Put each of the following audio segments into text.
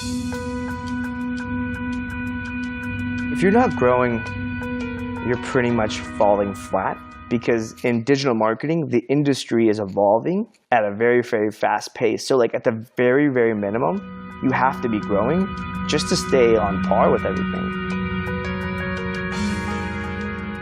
If you're not growing, you're pretty much falling flat, because in digital marketing, the industry is evolving at a very, very fast pace. So like at the very, very minimum, you have to be growing just to stay on par with everything.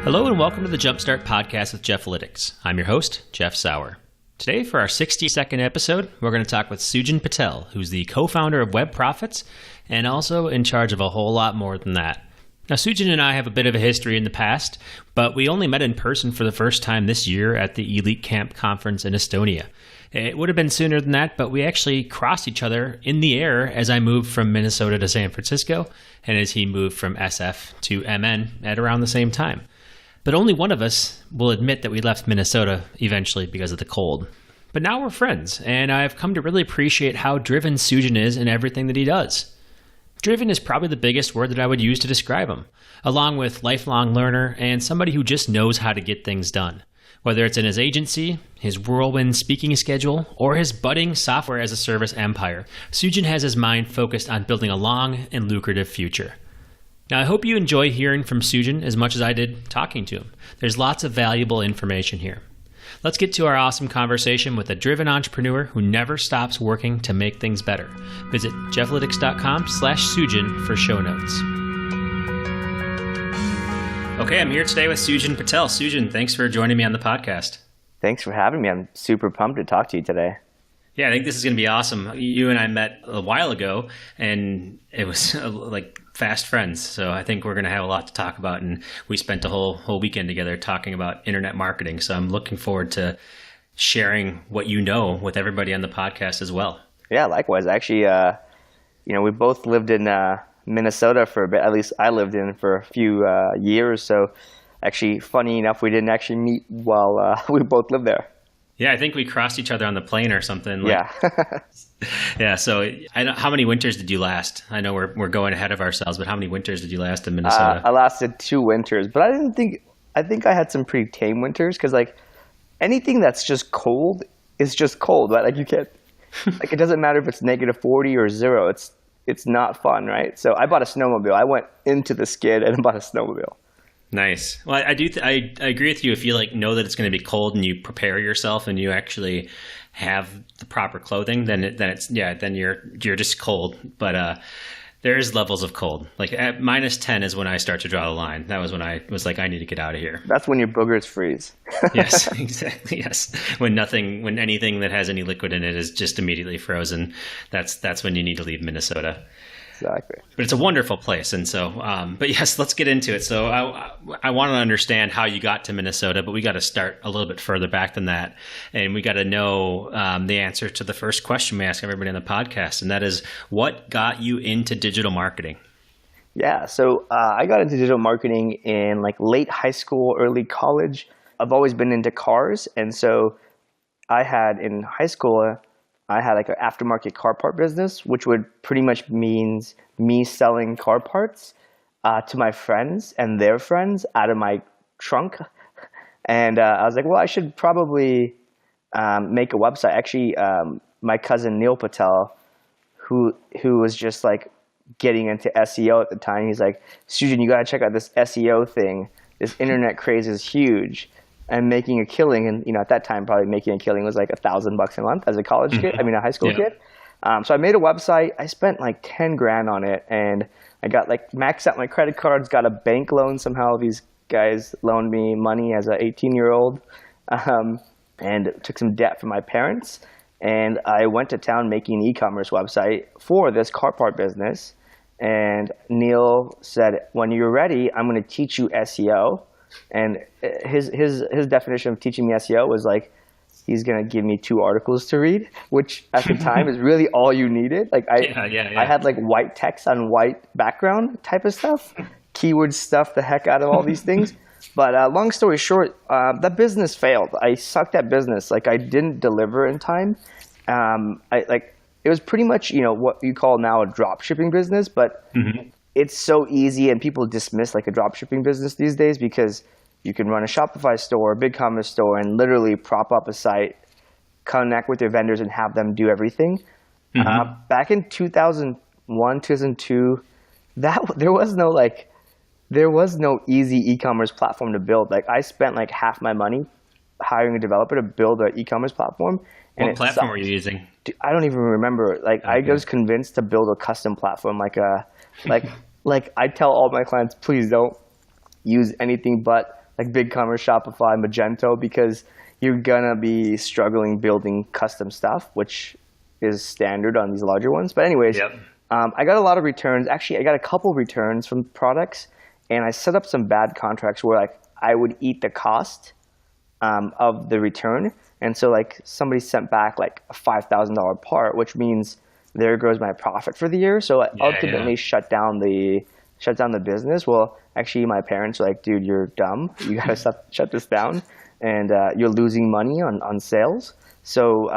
Hello and welcome to the Jumpstart podcast with Jeffalytics. I'm your host, Jeff Sauer. Today for our 60-second episode, we're going to talk with Sujan Patel, who's the co-founder of Web Profits and also in charge of a whole lot more than that. Now, Sujan and I have a bit of a history in the past, but we only met in person for the first time this year at the Elite Camp conference in Estonia. It would have been sooner than that, but we actually crossed each other in the air as I moved from Minnesota to San Francisco and as he moved from SF to MN at around the same time. But only one of us will admit that we left Minnesota eventually because of the cold. But now we're friends, and I've come to really appreciate how driven Sujan is in everything that he does. Driven is probably the biggest word that I would use to describe him, along with lifelong learner and somebody who just knows how to get things done. Whether it's in his agency, his whirlwind speaking schedule, or his budding software as a service empire, Sujan has his mind focused on building a long and lucrative future. Now, I hope you enjoy hearing from Sujan as much as I did talking to him. There's lots of valuable information here. Let's get to our awesome conversation with a driven entrepreneur who never stops working to make things better. Visit Jeffalytics.com/Sujan for show notes. Okay, I'm here today with Sujan Patel. Sujan, thanks for joining me on the podcast. Thanks for having me. I'm super pumped to talk to you today. Yeah, I think this is going to be awesome. You and I met a while ago, and it was like fast friends. So I think we're going to have a lot to talk about. And we spent a whole weekend together talking about internet marketing. So I'm looking forward to sharing what you know with everybody on the podcast as well. Yeah, likewise. Actually, we both lived in Minnesota for a bit. At least I lived in for a few years. So actually, funny enough, we didn't actually meet while we both lived there. Yeah, I think we crossed each other on the plane or something. Yeah. Yeah. So, how many winters did you last? I know we're going ahead of ourselves, but how many winters did you last in Minnesota? I lasted 2 winters, but I think I had some pretty tame winters because like anything that's just cold is just cold, right? Like you can't, like it doesn't matter if it's -40 or 0. It's not fun, right? So I bought a snowmobile. I went into the skid and bought a snowmobile. Nice. Well, I agree with you. If you know that it's going to be cold and you prepare yourself and you actually have the proper clothing, then you're just cold. But there's levels of cold. Like at -10 is when I start to draw the line. That was when I was like, I need to get out of here. That's when your boogers freeze. Yes, exactly. Yes, when anything that has any liquid in it is just immediately frozen. That's when you need to leave Minnesota. Exactly. But it's a wonderful place. And so, but yes, let's get into it. So I want to understand how you got to Minnesota, but we got to start a little bit further back than that. And we got to know the answer to the first question we ask everybody on the podcast. And that is, what got you into digital marketing? Yeah. So I got into digital marketing in like late high school, early college. I've always been into cars. And so in high school, I had like an aftermarket car part business, which would pretty much means me selling car parts to my friends and their friends out of my trunk. And I was like, well, I should probably make a website. Actually, my cousin Neil Patel, who was just like getting into SEO at the time, he's like, Sujan, you got to check out this SEO thing. This internet craze is huge. And making a killing, and at that time, probably making a killing was like $1,000 a month as a college kid. A high school kid. So I made a website. I spent like 10 grand on it, and I got like maxed out my credit cards. Got a bank loan somehow. These guys loaned me money as an 18-year-old, and took some debt from my parents. And I went to town making an e-commerce website for this car part business. And Neil said, "When you're ready, I'm going to teach you SEO." And his definition of teaching me SEO was like, he's going to give me 2 articles to read, which at the time is really all you needed. Like I had like white text on white background type of stuff, keyword stuff, the heck out of all these things. But long story short, that business failed. I sucked at business. Like I didn't deliver in time. It was pretty much, what you call now a drop shipping business, but it's so easy and people dismiss like a drop shipping business these days because you can run a Shopify store, a BigCommerce store, and literally prop up a site, connect with your vendors and have them do everything. Back in 2000, 2001, 2002, there was no easy e-commerce platform to build. Like I spent like half my money hiring a developer to build an e-commerce platform. And What platform were you using? I don't even remember. Like Okay. I was convinced to build a custom platform, like I tell all my clients, please don't use anything but like BigCommerce, Shopify, Magento, because you're gonna be struggling building custom stuff, which is standard on these larger ones. But anyways, Yep. I got a lot of returns. Actually, I got a couple returns from products, and I set up some bad contracts where like I would eat the cost of the return. And so like somebody sent back like a $5,000 part, which means there goes my profit for the year. So I ultimately shut down the business. Well, actually my parents were like, dude, you're dumb. You gotta shut this down, and you're losing money on sales. So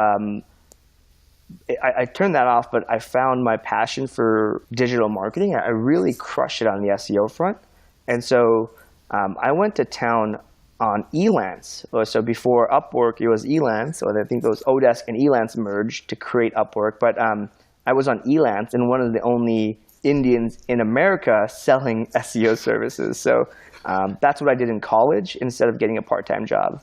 I turned that off, but I found my passion for digital marketing. I really crushed it on the SEO front. And so I went to town on Elance. So before Upwork, it was Elance. So I think it was Odesk and Elance merged to create Upwork. But I was on Elance, and one of the only Indians in America selling SEO services. So that's what I did in college instead of getting a part-time job.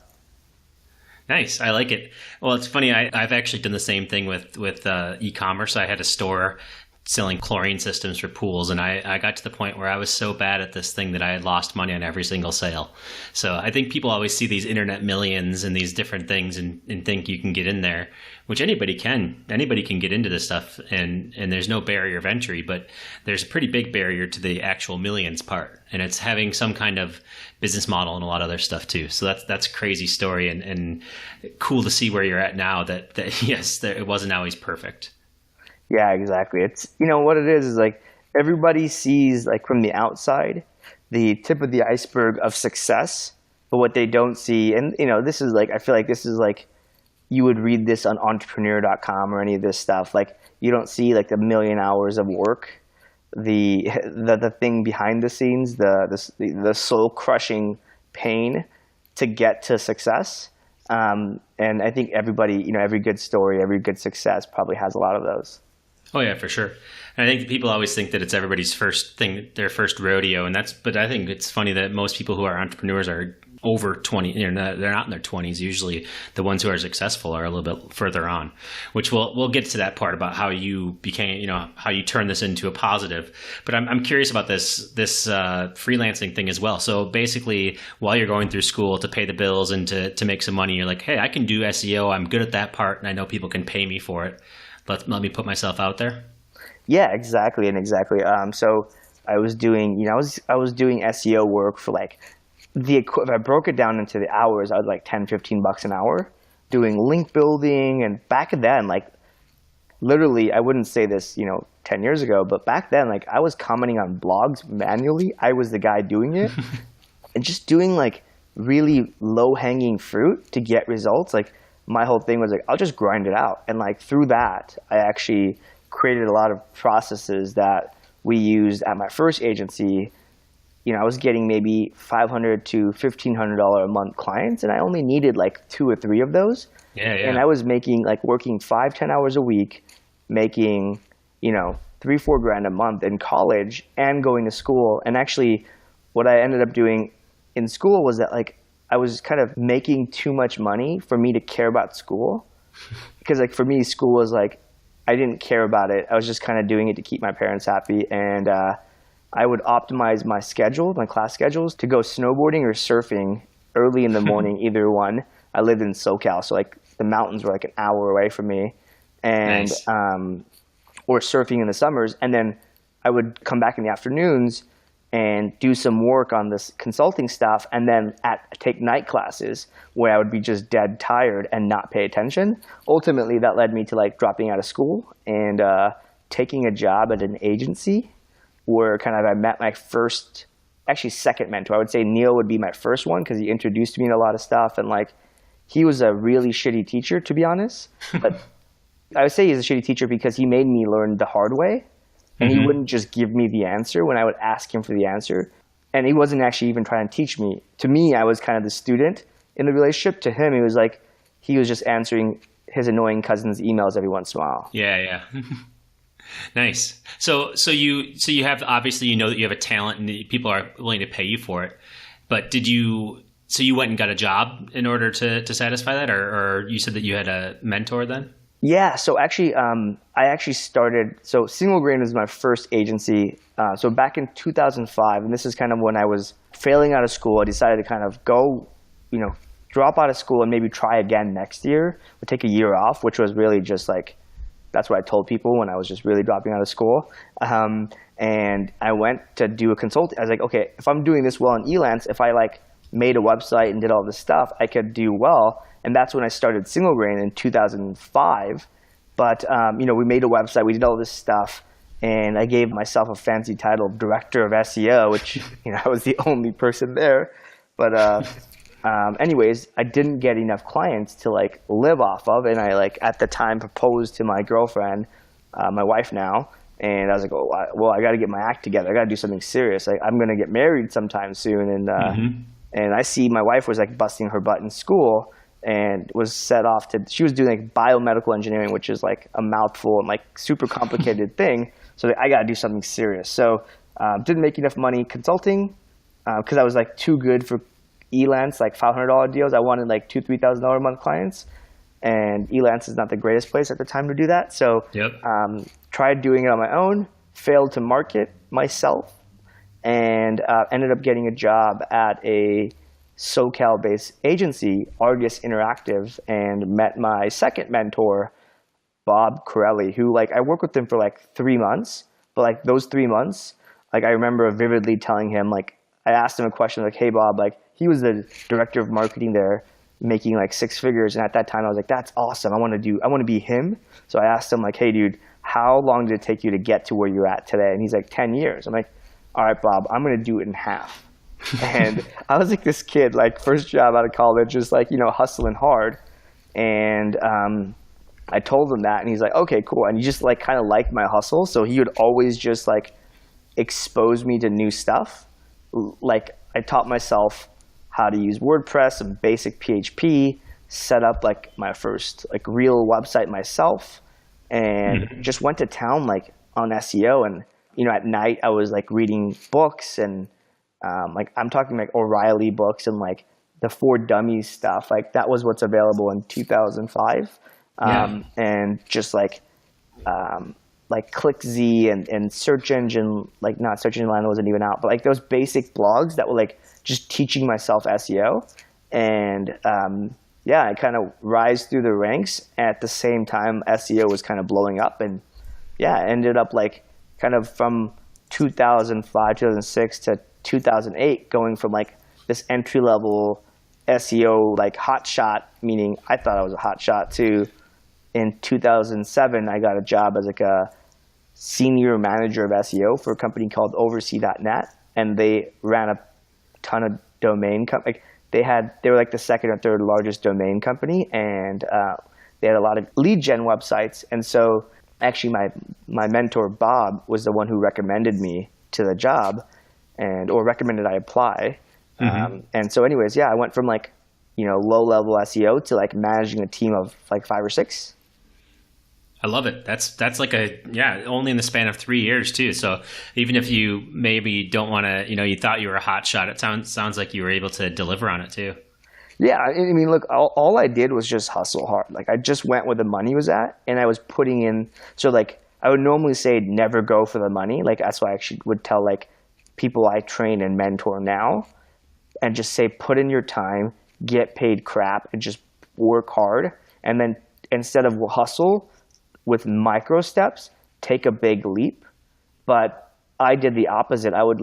Nice. I like it. Well, it's funny. I've actually done the same thing with e-commerce. I had a store selling chlorine systems for pools, and I got to the point where I was so bad at this thing that I had lost money on every single sale. So I think people always see these internet millions and these different things and think you can get in there, which anybody can. Anybody can get into this stuff, and there's no barrier of entry, but there's a pretty big barrier to the actual millions part, and it's having some kind of business model and a lot of other stuff too. So that's a crazy story, and cool to see where you're at now, that yes, it wasn't always perfect. Yeah, exactly. It's, what it is like everybody sees like from the outside the tip of the iceberg of success, but what they don't see, and this is like, I feel like this is like you would read this on entrepreneur.com or any of this stuff. Like you don't see like the million hours of work, the thing behind the scenes, the soul crushing pain to get to success. And I think everybody, every good story, every good success probably has a lot of those. Oh yeah, for sure. And I think people always think that it's everybody's first thing, their first rodeo, but I think it's funny that most people who are entrepreneurs are over 20. They're not in their 20s. Usually, the ones who are successful are a little bit further on. Which we'll get to that part about how you became, how you turn this into a positive. But I'm curious about this freelancing thing as well. So basically, while you're going through school to pay the bills and to make some money, you're like, hey, I can do SEO. I'm good at that part, and I know people can pay me for it. Let me put myself out there. Yeah, exactly. So I was doing, I was doing SEO work for like if I broke it down into the hours, I was like $10-15 an hour doing link building. And back then, like literally, I wouldn't say this, 10 years ago, but back then, like I was commenting on blogs manually. I was the guy doing it and just doing like really low hanging fruit to get results. Like my whole thing was like, I'll just grind it out. And like through that, I actually created a lot of processes that we used at my first agency. I was getting maybe $500 to $1,500 a month clients, and I only needed like 2 or 3 of those. Yeah, yeah. And I was making like working 5-10 hours a week, making, $3-4 grand a month in college and going to school. And actually what I ended up doing in school was that like I was kind of making too much money for me to care about school. Because like for me, school was like, I didn't care about it. I was just kind of doing it to keep my parents happy. And I would optimize my schedule, my class schedules, to go snowboarding or surfing early in the morning, either one. I lived in SoCal, so like the mountains were like an hour away from me. And Nice. Or surfing in the summers. And then I would come back in the afternoons and do some work on this consulting stuff, and then take night classes where I would be just dead tired and not pay attention. Ultimately, that led me to like dropping out of school and taking a job at an agency where kind of I met my second mentor. I would say Neil would be my first one because he introduced me to a lot of stuff, and like he was a really shitty teacher, to be honest. But I would say he's a shitty teacher because he made me learn the hard way. And he wouldn't just give me the answer when I would ask him for the answer. And he wasn't actually even trying to teach me. To me, I was kind of the student in the relationship. To him, it was like he was just answering his annoying cousin's emails every once in a while. Yeah, yeah. Nice. So you have, obviously, you know that you have a talent and that people are willing to pay you for it. But so you went and got a job in order to satisfy that, or you said that you had a mentor then? Yeah, so actually, I actually started. So Single Grain was my first agency. So back in 2005, and this is kind of when I was failing out of school. I decided to kind of go, drop out of school and maybe try again next year, or take a year off, which was really just like, that's what I told people when I was just really dropping out of school. And I went to do a consult. I was like, okay, if I'm doing this well in Elance, if I like made a website and did all this stuff, I could do well. And that's when I started Single Grain in 2005. But, we made a website, we did all this stuff, and I gave myself a fancy title of Director of SEO, which, I was the only person there. But anyways, I didn't get enough clients to like live off of. And I at the time proposed to my girlfriend, my wife now. And I was like, oh, well, I got to get my act together. I got to do something serious. I'm going to get married sometime soon. And I see my wife was like busting her butt in school and was set off she was doing like biomedical engineering, which is like a mouthful and like super complicated thing. So I got to do something serious. So didn't make enough money consulting because I was like too good for Elance, like $500 deals. I wanted like $2,000, $3,000 a month clients. And Elance is not the greatest place at the time to do that. So tried doing it on my own, failed to market myself, and ended up getting a job at a SoCal-based agency, Argus Interactive, and met my second mentor, Bob Corelli, who I worked with him for 3 months. But those 3 months, I remember vividly telling him, I asked him a question hey, Bob, he was the director of marketing there, making 6 figures. And at that time I was like, that's awesome. I want to be him. So I asked him hey dude, how long did it take you to get to where you're at today? And he's like, 10 years. I'm like, all right, Bob, I'm going to do it in half. And I was like this kid, first job out of college, just hustling hard. And I told him that and he's like, okay, cool. And he just kind of liked my hustle. So he would always just expose me to new stuff. I taught myself how to use WordPress, some basic PHP, set up my first real website myself, and just went to town on SEO. And at night I was reading books and I'm talking O'Reilly books and the For Dummies stuff. That was what's available in 2005. And just ClickZ and search engine, not search engine line wasn't even out, but those basic blogs that were just teaching myself SEO. And I kind of rise through the ranks. At the same time, SEO was kind of blowing up, and ended up kind of from 2005, 2006 to 2008, going from this entry level SEO hot shot, meaning I thought I was a hot shot, to in 2007 I got a job as a senior manager of SEO for a company called Oversee.net, and they ran a ton of domain they were the second or third largest domain company, and they had a lot of lead gen websites. And so actually my mentor Bob was the one who recommended me to the job, or recommended I apply. And so anyways, I went from low level SEO to managing a team of 5 or 6. I love it. That's only in the span of 3 years too. So even if you maybe don't want to, you thought you were a hot shot, it sounds like you were able to deliver on it too. Yeah, I mean, look, all I did was just hustle hard. I just went where the money was at, and I was putting in. So I would normally say never go for the money. That's why I actually would tell people I train and mentor now, and just say put in your time, get paid crap, and just work hard. And then instead of hustle with micro steps, take a big leap. But I did the opposite. I would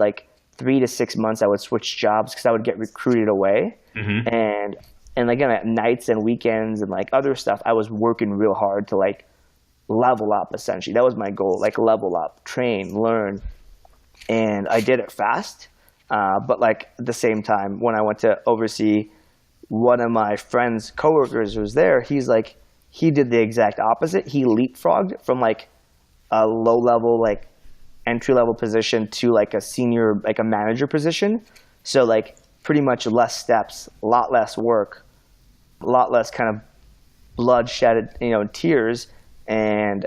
3 to 6 months I would switch jobs because I would get recruited away. And again, at nights and weekends and other stuff, I was working real hard to level up. Essentially, that was my goal. Level up, train, learn. And I did it fast. But at the same time, when I went to Oversee, one of my friends, coworkers who was there, he did the exact opposite. He leapfrogged from a low level, entry level position to a senior, a manager position. So pretty much less steps, a lot less work, a lot less kind of blood shed, tears, and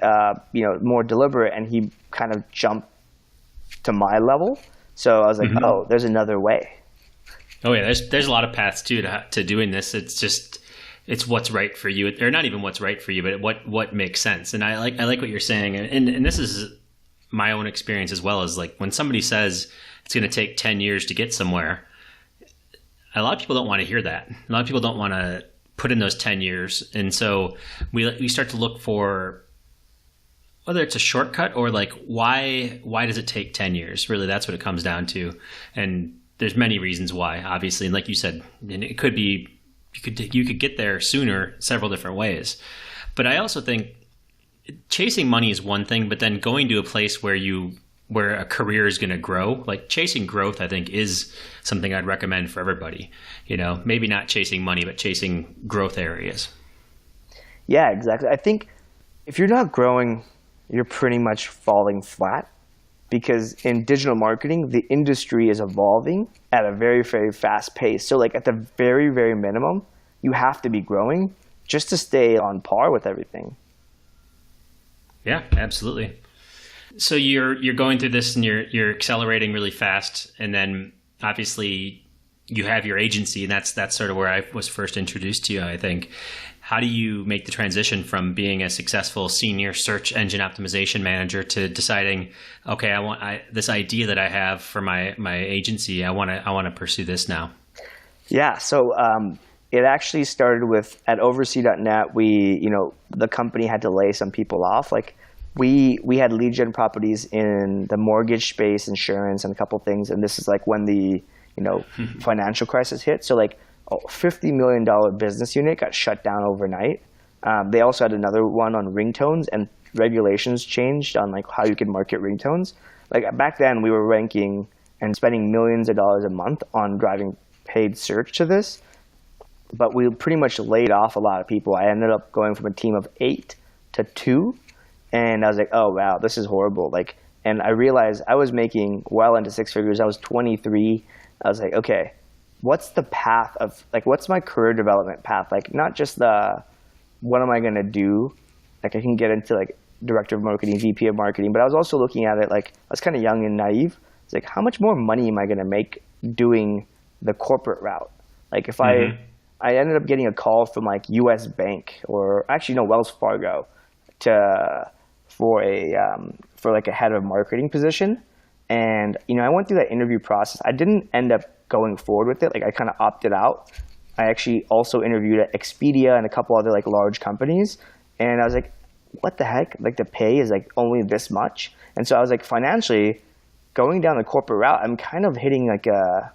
more deliberate, and he kind of jumped to my level. So I was like, oh, there's another way. Oh yeah, there's a lot of paths too to doing this. It's what's right for you, or not even what's right for you, but what makes sense. And I like what you're saying, and this is my own experience as well. As like when somebody says it's going to take 10 years to get somewhere, a lot of people don't want to hear that. A lot of people don't want to put in those 10 years, and so we start to look for whether it's a shortcut or like why does it take 10 years? Really, that's what it comes down to, and there's many reasons why, obviously, and like you said, and it could be you could get there sooner several different ways. But I also think chasing money is one thing, but then going to a place where a career is going to grow, like chasing growth, I think is something I'd recommend for everybody. Maybe not chasing money, but chasing growth areas. Yeah, exactly. I think if you're not growing, you're pretty much falling flat, because in digital marketing, the industry is evolving at a very, very fast pace. So like at the very, very minimum, you have to be growing just to stay on par with everything. Yeah, absolutely. So you're going through this and you're accelerating really fast, and then obviously you have your agency, and that's sort of where I was first introduced to you, I think. How do you make the transition from being a successful senior search engine optimization manager to deciding, okay, I want this idea that I have for my agency, I want to pursue this now? Yeah, so it actually started with at oversee.net. The company had to lay some people off. Like we had lead gen properties in the mortgage space, insurance, and a couple things. And this is like when the financial crisis hit. So like $50 million business unit got shut down overnight. They also had another one on ringtones, and regulations changed on like how you could market ringtones. Like back then, we were ranking and spending millions of dollars a month on driving paid search to this, but we pretty much laid off a lot of people. I ended up going from a team of 8 to 2, and I was like, oh wow, this is horrible. And I realized I was making well into six figures. I was 23. I was like, okay, what's the path of, like, what's my career development path? Like, not just what am I going to do? Like, I can get into, like, director of marketing, VP of marketing, but I was also looking at it, like, I was kind of young and naive. It's like, how much more money am I going to make doing the corporate route? Like, if I ended up getting a call from, like, US Bank, or actually, no, Wells Fargo, for a head of marketing position. And, I went through that interview process. I didn't end up going forward with it. Like, I kind of opted out. I actually also interviewed at Expedia and a couple other like large companies. And I was like, what the heck? Like, the pay is like only this much. And so I was like, financially, going down the corporate route, I'm kind of hitting like a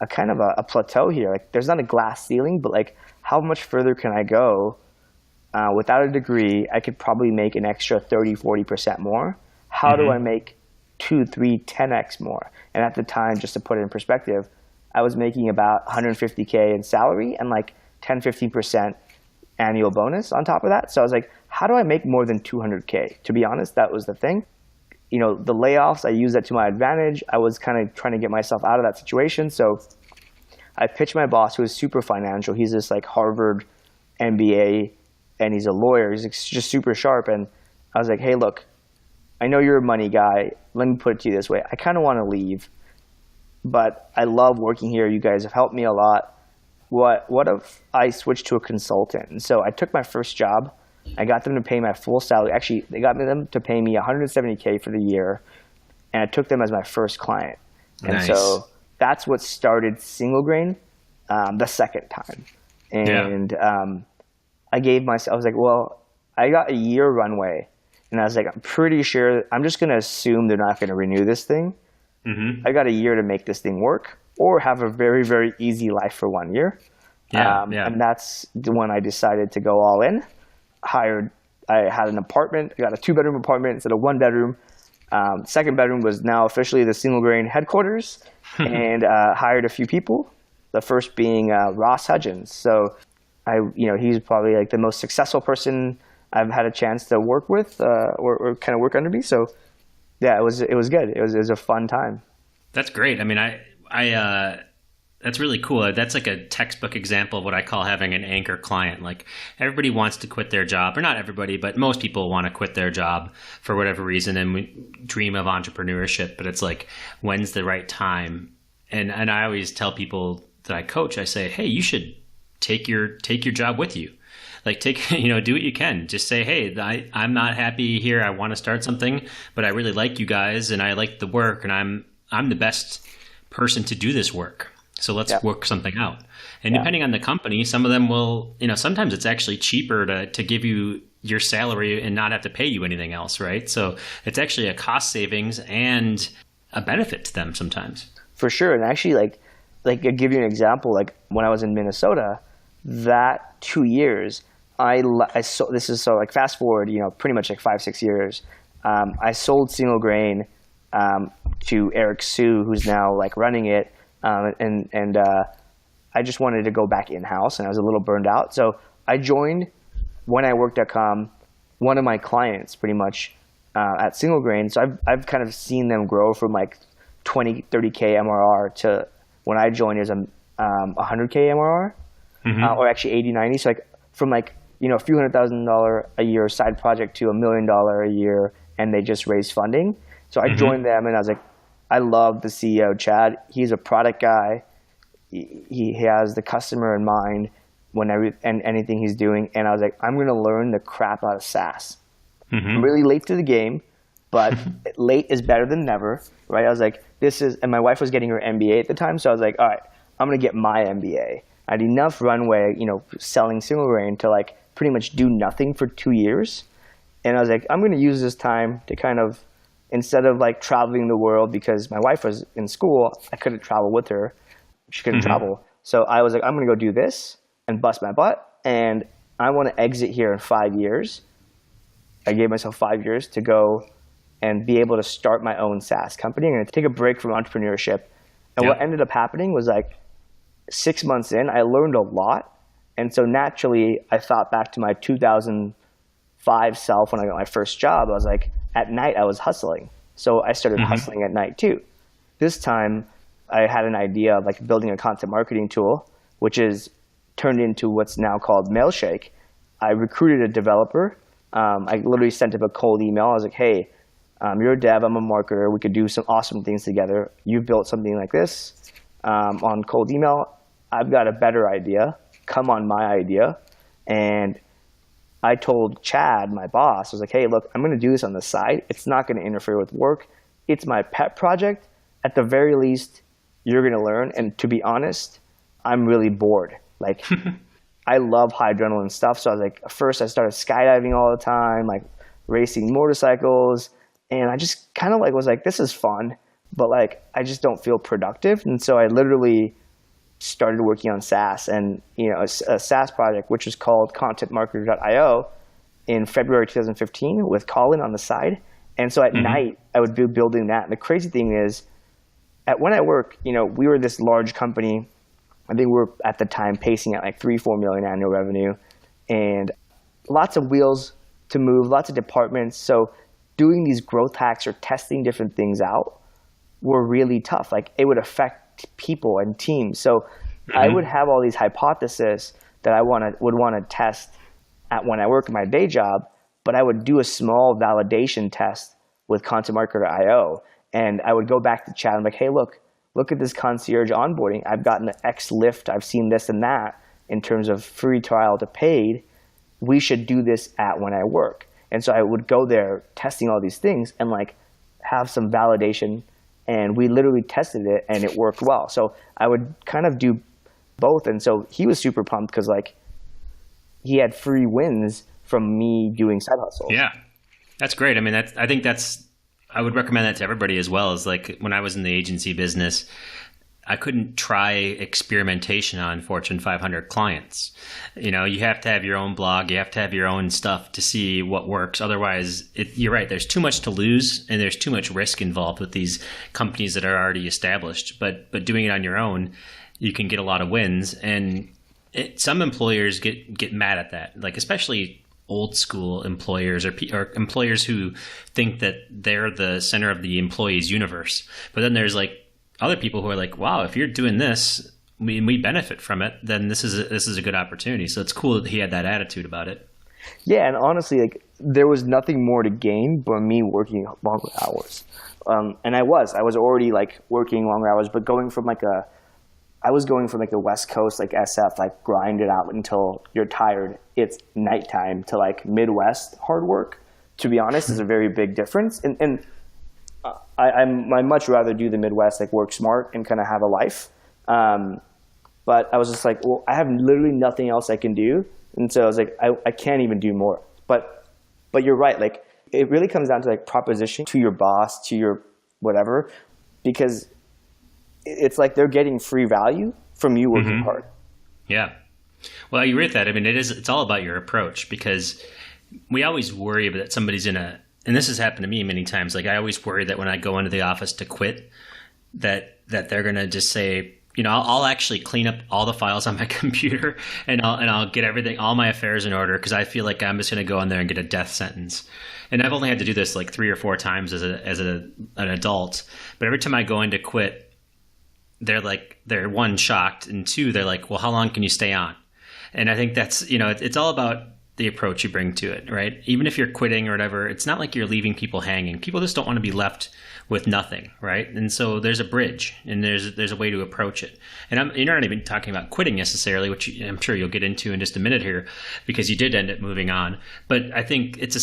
kind of a plateau here. Like, there's not a glass ceiling, but like, how much further can I go? Without a degree, I could probably make an extra 30-40% more. How do I make 2, 3, 10x more? And at the time, just to put it in perspective, I was making about $150K in salary and like 10-15% annual bonus on top of that. So I was like, how do I make more than 200K? To be honest, that was the thing. The layoffs, I used that to my advantage. I was kind of trying to get myself out of that situation. So I pitched my boss, who is super financial. He's this like Harvard MBA, and he's a lawyer. He's just super sharp. And I was like, hey, look, I know you're a money guy. Let me put it to you this way. I kind of want to leave, but I love working here. You guys have helped me a lot. What if I switched to a consultant? And so I took my first job. I got them to pay my full salary. Actually, they got them to pay me $170K for the year, and I took them as my first client. Nice. And so that's what started Single Grain the second time. And I was like, well, I got a year runway. And I was like, I'm pretty sure, I'm just going to assume they're not going to renew this thing. I got a year to make this thing work, or have a very, very easy life for 1 year. And that's when I decided to go all in. I had an apartment. I got a 2-bedroom apartment instead of 1-bedroom. Second bedroom was now officially the Single Grain headquarters, and hired a few people. The first being Ross Hudgens. So he's probably like the most successful person I've had a chance to work with, or kind of work under me. So yeah, it was good. It was a fun time. That's great. I mean, That's really cool. That's like a textbook example of what I call having an anchor client. Like everybody wants to quit their job, or not everybody, but most people want to quit their job for whatever reason, and we dream of entrepreneurship. But it's like, when's the right time? And I always tell people that I coach, I say, hey, you should take your job with you. Like do what you can. Just say, hey, I'm not happy here. I want to start something, but I really like you guys, and I like the work, and I'm the best person to do this work. So let's work something out. And depending on the company, some of them will, sometimes it's actually cheaper to give you your salary and not have to pay you anything else, right? So it's actually a cost savings and a benefit to them sometimes. For sure. And actually, like I'll give you an example. Like when I was in Minnesota, that 2 years, I sold, this is so like fast forward, pretty much like 5-6 years. I sold Single Grain to Eric Sue, who's now like running it. And I just wanted to go back in-house, and I was a little burned out. So I joined whenIwork.com, one of my clients pretty much at Single Grain. So I've kind of seen them grow from like 20, 30K MRR to when I joined it was 100K MRR, or actually 80, 90. So like from like, a few $100,000 a year side project to $1 million a year, and they just raised funding. So I joined them, and I was like, I love the CEO, Chad. He's a product guy. He has the customer in mind and anything he's doing. And I was like, I'm going to learn the crap out of SaaS. I'm really late to the game, but late is better than never, right? I was like, and my wife was getting her MBA at the time. So I was like, all right, I'm going to get my MBA. I had enough runway, selling Single Grain to like pretty much do nothing for 2 years. And I was like, I'm going to use this time to kind of, instead of like traveling the world, because my wife was in school, I couldn't travel with her. She couldn't travel. So I was like, I'm going to go do this and bust my butt. And I want to exit here in 5 years. I gave myself 5 years to go and be able to start my own SaaS company. I'm going to take a break from entrepreneurship. And what ended up happening was like 6 months in, I learned a lot. And so naturally, I thought back to my 2005 self when I got my first job. I was like, at night, I was hustling. So I started hustling at night too. This time, I had an idea of like building a content marketing tool, which is turned into what's now called Mailshake. I recruited a developer. I literally sent him a cold email. I was like, hey, you're a dev, I'm a marketer. We could do some awesome things together. You've built something like this on cold email. I've got a better idea. Come on my idea. And I told Chad, my boss, I was like, hey, look, I'm going to do this on the side. It's not going to interfere with work. It's my pet project. At the very least, you're going to learn. And to be honest, I'm really bored. Like, I love high adrenaline stuff. So I was like, first I started skydiving all the time, like racing motorcycles. And I just kind of like was like, this is fun, but like, I just don't feel productive. And so I literally started working on SaaS and, a SaaS project, which is called contentmarketer.io in February 2015 with Colin on the side. And so at night I would be building that. And the crazy thing is when I work, we were this large company. I think we were at the time pacing at like 3-4 million annual revenue and lots of wheels to move, lots of departments. So doing these growth hacks or testing different things out were really tough. Like it would affect people and teams. So I would have all these hypotheses that I would want to test when I work in my day job, but I would do a small validation test with contentmarketer.io. And I would go back to chat and like, hey, look at this concierge onboarding. I've gotten the X lift. I've seen this and that in terms of free trial to paid. We should do this at when I work. And so I would go there testing all these things and like have some validation. And we literally tested it and it worked well. So I would kind of do both. And so he was super pumped because like he had free wins from me doing side hustles. Yeah, that's great. I mean, I would recommend that to everybody as well. As like when I was in the agency business, I couldn't try experimentation on Fortune 500 clients. You have to have your own blog. You have to have your own stuff to see what works. Otherwise, you're right. There's too much to lose and there's too much risk involved with these companies that are already established. But doing it on your own, you can get a lot of wins. And some employers get mad at that, like especially old school employers or employers who think that they're the center of the employee's universe. But then there's like other people who are like, wow, if you're doing this, we benefit from it, then this is a good opportunity. So it's cool that he had that attitude about it. Yeah, and honestly, like there was nothing more to gain but me working longer hours. And I was already like working longer hours, but I was going from like the West Coast, like SF, like grind it out until you're tired. It's nighttime to like Midwest hard work. To be honest, is a very big difference. And I much rather do the Midwest, like work smart and kind of have a life. But I was just like, well, I have literally nothing else I can do. And so I was like, I can't even do more. But you're right. Like it really comes down to like proposition to your boss, to your whatever, because it's like they're getting free value from you working hard. Yeah. Well, you read that. I mean, it's all about your approach, because we always worry that somebody's and this has happened to me many times. Like I always worry that when I go into the office to quit, that they're going to just say, you know, I'll actually clean up all the files on my computer and I'll get everything, all my affairs in order, because I feel like I'm just going to go in there and get a death sentence. And I've only had to do this like 3 or 4 times as an adult. But every time I go in to quit, they're one, shocked, and two, they're like, well, how long can you stay on? And I think that's, you know, it's all about the approach you bring to it, right? Even if you're quitting or whatever, it's not like you're leaving people hanging. People just don't want to be left with nothing, right? And so there's a bridge, and there's a way to approach it. And you're not even talking about quitting necessarily, which I'm sure you'll get into in just a minute here, because you did end up moving on. But I think it's the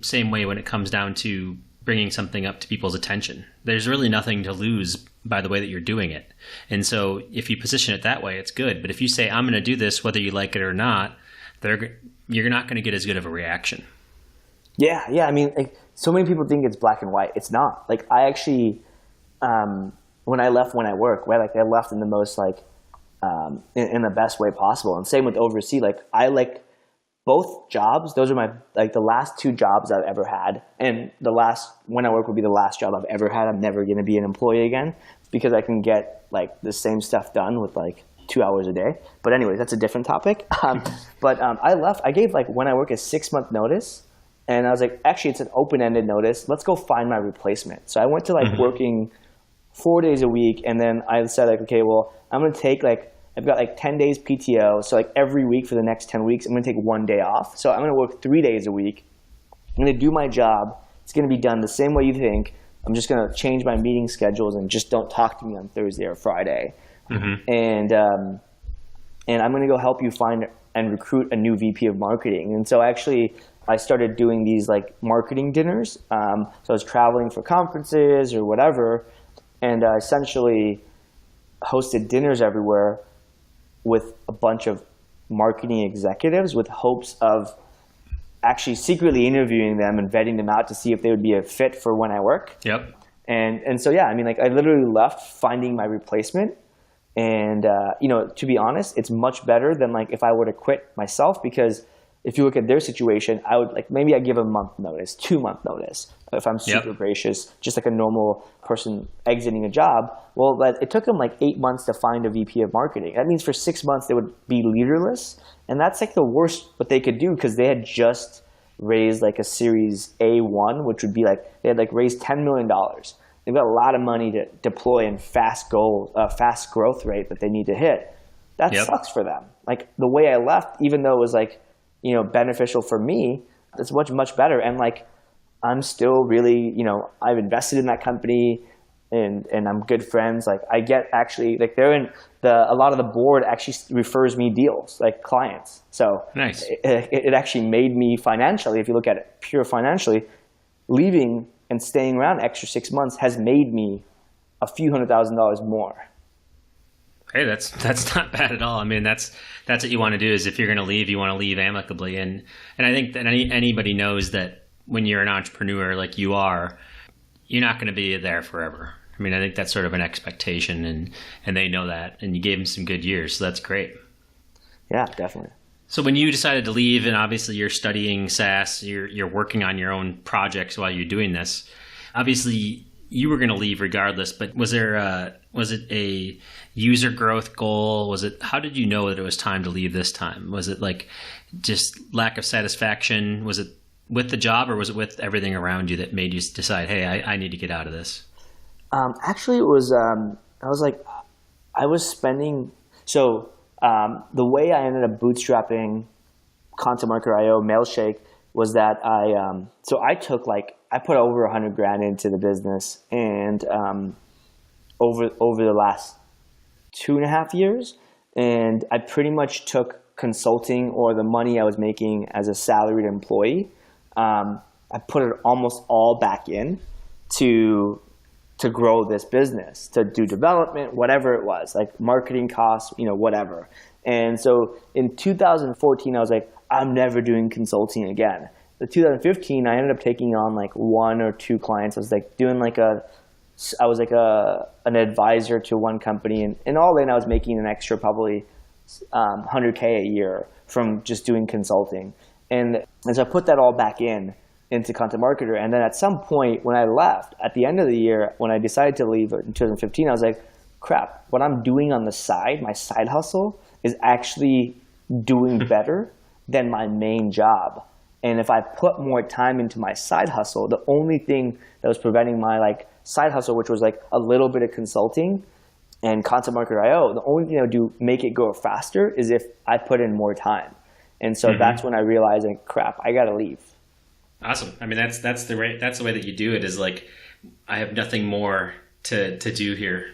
same way when it comes down to bringing something up to people's attention. There's really nothing to lose by the way that you're doing it. And so if you position it that way, it's good. But if you say, I'm going to do this whether you like it or not, you're not going to get as good of a reaction. Yeah. I mean, like, so many people think it's black and white. It's not. Like, I actually, when I work, right, like I left in the most like, in the best way possible. And same with overseas. Like, I like both jobs. Those are my, like the last 2 jobs I've ever had. And when I work will be the last job I've ever had. I'm never going to be an employee again, because I can get like the same stuff done with like 2 hours a day. But anyways, that's a different topic. I left. I gave like when I work a 6-month notice, and I was like, actually, it's an open-ended notice. Let's go find my replacement. So I went to like working 4 days a week, and then I said like, okay, well, I'm gonna take like I've got like 10 days PTO. So like every week for the next 10 weeks, I'm gonna take 1 day off. So I'm gonna work 3 days a week. I'm gonna do my job. It's gonna be done the same way you think. I'm just gonna change my meeting schedules and just don't talk to me on Thursday or Friday. And I'm going to go help you find and recruit a new VP of marketing. And so actually I started doing these like marketing dinners. So I was traveling for conferences or whatever, and I essentially hosted dinners everywhere with a bunch of marketing executives with hopes of actually secretly interviewing them and vetting them out to see if they would be a fit for when I work. Yep. And so, yeah, I mean, like I literally left finding my replacement. And, you know, to be honest, it's much better than like if I were to quit myself, because if you look at their situation, I would like, maybe I give a month notice, 2-month notice. If I'm super gracious, just like a normal person exiting a job. Well, it took them like 8 months to find a VP of marketing. That means for 6 months they would be leaderless. And that's like the worst what they could do, because they had just raised like a series A1, which would be like, they had like raised $10 million. They've got a lot of money to deploy in fast growth rate that they need to hit. That sucks for them. Like the way I left, even though it was like, you know, beneficial for me, it's much better. And like, I'm still really, you know, I've invested in that company, and I'm good friends. Like I get actually like a lot of the board actually refers me deals, like clients. So nice. It actually made me financially, if you look at it pure financially, leaving and staying around extra 6 months has made me a few $100,000 more. Hey, that's not bad at all. I mean, that's what you want to do, is if you're going to leave, you want to leave amicably. And I think that anybody knows that when you're an entrepreneur like you are, you're not going to be there forever. I mean, I think that's sort of an expectation, and they know that, and you gave them some good years. So that's great. Yeah, definitely. So when you decided to leave, and obviously you're studying SaaS, you're working on your own projects while you're doing this, obviously you were going to leave regardless, but was it a user growth goal? How did you know that it was time to leave this time? Was it like just lack of satisfaction? Was it with the job, or was it with everything around you that made you decide, hey, I need to get out of this? Actually, it was, I was spending, So the way I ended up bootstrapping Content Marketer IO Mailshake was that I put over 100 grand into the business, and over the last 2.5 years, and I pretty much took consulting or the money I was making as a salaried employee. I put it almost all back in to grow this business, to do development, whatever it was, like marketing costs, whatever. And so in 2014, I was like, I'm never doing consulting again. In 2015, I ended up taking on like 1 or 2 clients. I was like doing an advisor to one company, and all in I was making an extra probably $100K a year from just doing consulting. And so I put that all back into Content Marketer. And then at some point when I left, at the end of the year, when I decided to leave in 2015, I was like, crap, what I'm doing on the side, my side hustle, is actually doing better than my main job. And if I put more time into my side hustle, the only thing that was preventing my side hustle, which was like a little bit of consulting and Content Marketer IO, the only thing that would make it go faster is if I put in more time. And so that's when I realized, like, crap, I got to leave. Awesome. I mean, that's the way that you do it, is like, I have nothing more to do here.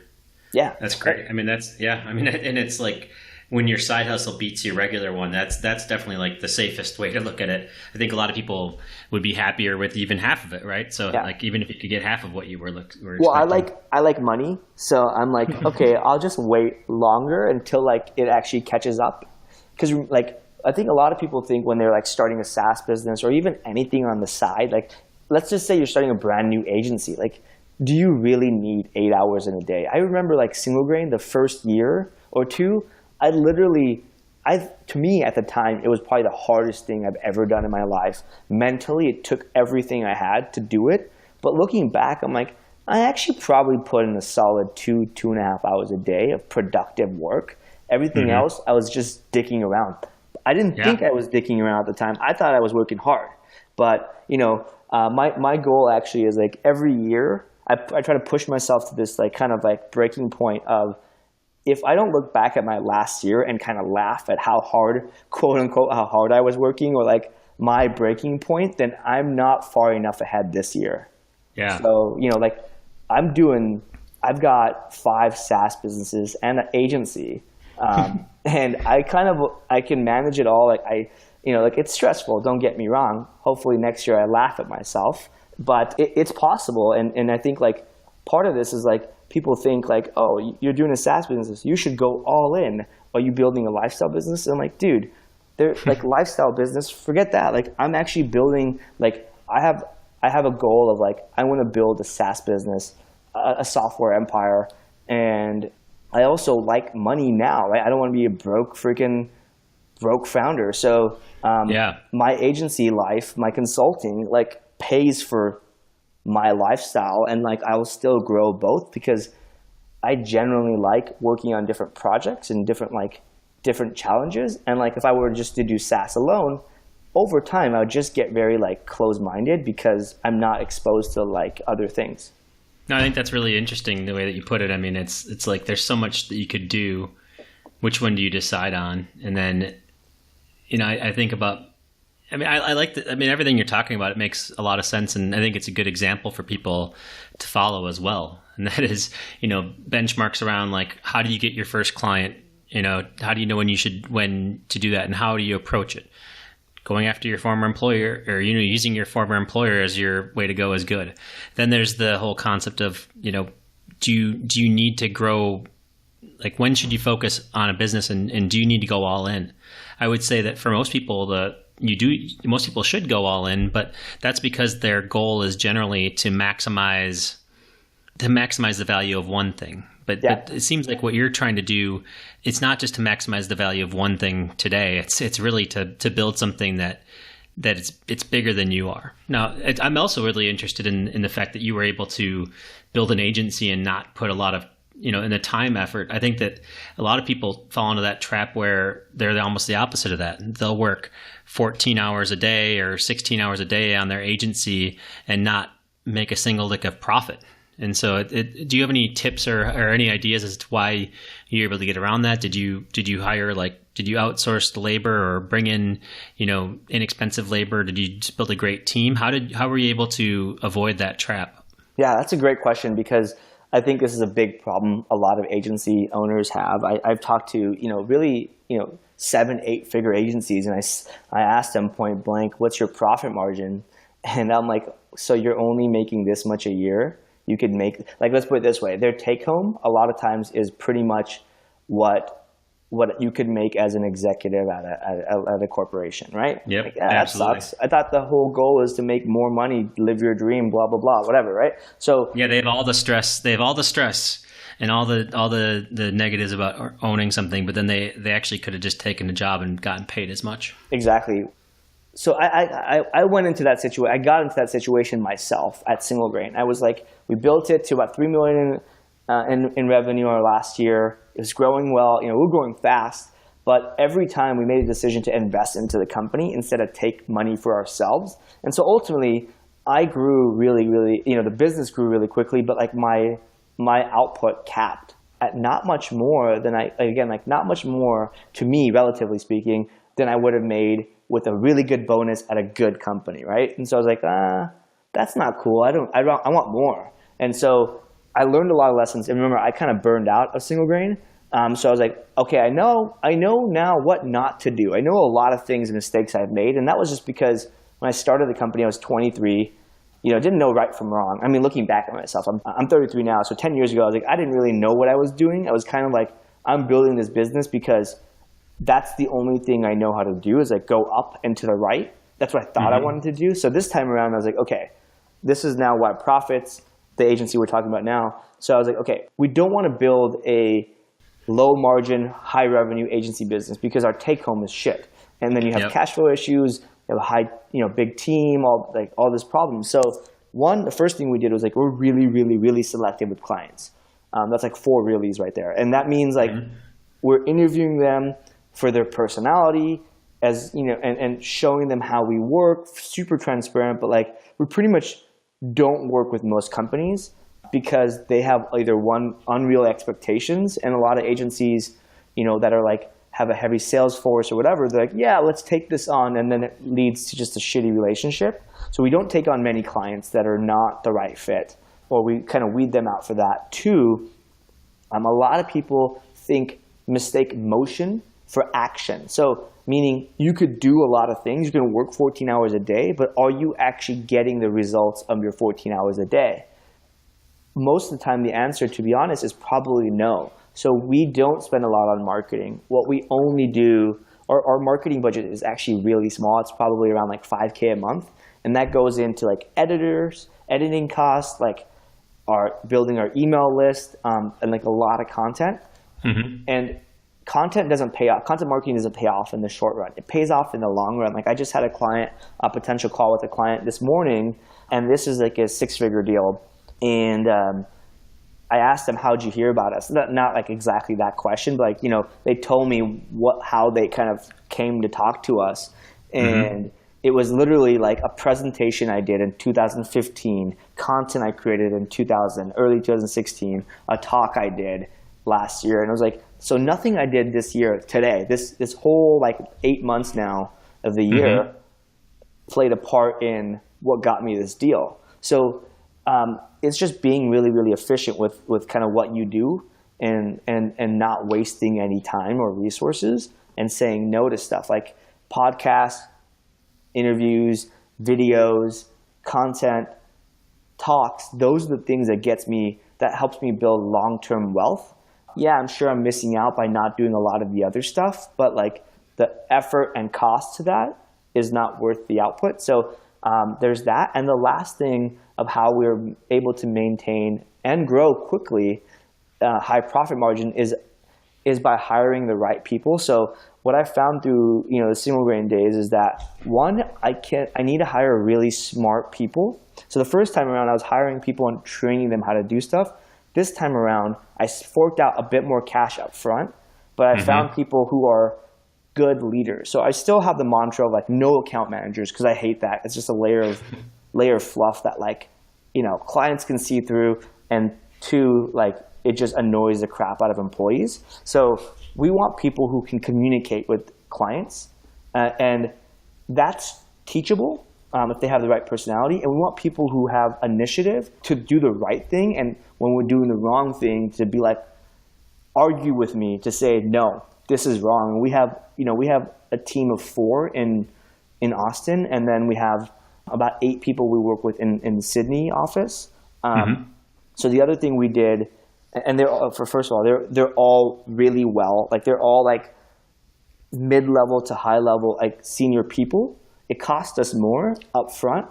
Yeah. That's great. I mean, and it's like, when your side hustle beats your regular one, that's definitely like the safest way to look at it. I think a lot of people would be happier with even half of it, right? So like, even if you could get half of what you were expecting. Well, I like money, so I'm like, okay, I'll just wait longer until like it actually catches up. Because like, I think a lot of people think when they're like starting a SaaS business or even anything on the side, like, let's just say you're starting a brand new agency, like, do you really need 8 hours in a day? I remember like Single Grain, the first year or two, to me at the time, it was probably the hardest thing I've ever done in my life. Mentally, it took everything I had to do it. But looking back, I'm like, I actually probably put in a solid 2.5 hours a day of productive work. Everything else, I was just dicking around. I didn't think I was dicking around at the time. I thought I was working hard. But, my goal actually is like every year, I try to push myself to this like kind of like breaking point of, if I don't look back at my last year and kind of laugh at how hard, quote unquote, how hard I was working, or like my breaking point, then I'm not far enough ahead this year. Yeah. So, like I've got 5 SaaS businesses and an agency. And I can manage it all. Like it's stressful. Don't get me wrong. Hopefully next year I laugh at myself, but it's possible. And I think like part of this is like, people think like, oh, you're doing a SaaS business, you should go all in. Are you building a lifestyle business? And I'm like, dude, they're like lifestyle business, forget that. Like, I'm actually building, like, I have a goal of like, I want to build a SaaS business, a software empire. And I also like money now, right? I don't want to be a broke founder. So my agency life, my consulting, like, pays for my lifestyle, and like I will still grow both because I generally like working on different projects and different challenges. And like if I were just to do SaaS alone, over time I would just get very like closed-minded because I'm not exposed to like other things. No, I think that's really interesting the way that you put it. I mean, it's like there's so much that you could do. Which one do you decide on? And then, I think about. I mean, I like that. I mean, everything you're talking about, it makes a lot of sense. And I think it's a good example for people to follow as well. And that is, benchmarks around like, how do you get your first client? How do you know when to do that? And how do you approach it? Going after your former employer or, using your former employer as your way to go is good. Then there's the whole concept of, do you need to grow? Like, when should you focus on a business and do you need to go all in? I would say that for most people, most people should go all in, but that's because their goal is generally to maximize the value of one thing. But it seems like what you're trying to do, it's not just to maximize the value of one thing today. It's really to build something that it's bigger than you are. Now, I'm also really interested in the fact that you were able to build an agency and not put a lot of in the time effort. I think that a lot of people fall into that trap where they're almost the opposite of that. They'll work 14 hours a day or 16 hours a day on their agency and not make a single lick of profit. And so do you have any tips or any ideas as to why you're able to get around that? Did you hire, did you outsource the labor or bring in, inexpensive labor? Did you just build a great team? How were you able to avoid that trap? Yeah, that's a great question, because I think this is a big problem a lot of agency owners have. I've talked to, really, 7-8 figure agencies, and I asked them point blank, what's your profit margin? And I'm like, so you're only making this much a year? You could make, let's put it this way, their take home a lot of times is pretty much what you could make as an executive at a corporation, right? Yep, that sucks. I thought the whole goal is to make more money, live your dream, blah, blah, blah, whatever, right? So yeah, they have all the stress. And all the negatives about owning something, but then they actually could have just taken a job and gotten paid as much. Exactly. So I went into that situation. I got into that situation myself at Single Grain. I was like, we built it to about $3 million in revenue our last year. It was growing well. We were growing fast, but every time we made a decision to invest into the company instead of take money for ourselves. And so ultimately, I grew really, really. The business grew really quickly, but my output capped at not much more than not much more to me, relatively speaking, than I would have made with a really good bonus at a good company, right? And so I was like, that's not cool. I want more. And so I learned a lot of lessons. And remember, I kind of burned out of Single Grain. So I was like, okay, I know now what not to do. I know a lot of things and mistakes I've made. And that was just because when I started the company, I was 23. Didn't know right from wrong. I mean, looking back at myself, I'm 33 now. So 10 years ago, I was like, I didn't really know what I was doing. I was kind of like, I'm building this business because that's the only thing I know how to do is go up and to the right. That's what I thought I wanted to do. So this time around, I was like, okay, this is now what profits, the agency we're talking about now. So I was like, okay, we don't want to build a low margin, high revenue agency business because our take home is shit. And then you have cash flow issues, you have a high, big team, all this problem. So the first thing we did was we're really, really, really selective with clients. That's 4 reallys right there. And that means we're interviewing them for their personality, as and showing them how we work, super transparent, but we pretty much don't work with most companies because they have either unreal expectations, and a lot of agencies, that are have a heavy sales force or whatever, they're like, yeah, let's take this on, and then it leads to just a shitty relationship. So we don't take on many clients that are not the right fit, or we kind of weed them out for that. 2, a lot of people mistake motion for action. So meaning you could do a lot of things, you can work 14 hours a day, but are you actually getting the results of your 14 hours a day? Most of the time, the answer, to be honest, is probably no. So we don't spend a lot on marketing. What we only do, our marketing budget is actually really small. It's probably around $5K a month. And that goes into editors, editing costs, building our email list, and a lot of content. Mm-hmm. And content doesn't pay off. Content marketing doesn't pay off in the short run. It pays off in the long run. I just had a potential call with a client this morning, and this is a 6-figure deal. And I asked them, how'd you hear about us? Not exactly that question, but they told me how they kind of came to talk to us. And it was literally a presentation I did in 2015, content I created in early 2016, a talk I did last year. And I was like, so nothing I did this year, today, this whole 8 months now of the year played a part in what got me this deal. So it's just being really, really efficient with kind of what you do and not wasting any time or resources and saying no to stuff like podcasts, interviews, videos, content, talks. Those are the things that helps me build long-term wealth. Yeah, I'm sure I'm missing out by not doing a lot of the other stuff, but the effort and cost to that is not worth the output. So there's that. And the last thing of how we're able to maintain and grow quickly high profit margin is by hiring the right people. So what I found through the Single Grain days is that I need to hire really smart people. So the first time around I was hiring people and training them how to do stuff. This time around I forked out a bit more cash up front, but I found people who are good leaders. So I still have the mantra of no account managers because I hate that. It's just a layer of fluff that clients can see through. and two, like it just annoys the crap out of employees. So we want people who can communicate with clients, and that's teachable if they have the right personality. And we want people who have initiative to do the right thing, and when we're doing the wrong thing, to be like, argue with me, to say, no, this is wrong. And we have a team of 4 in Austin, and then we have about 8 people we work with in the Sydney office. So the other thing we did, and they're first of all, they're all really well, like they're all like mid-level to high-level, like senior people. It costs us more up front,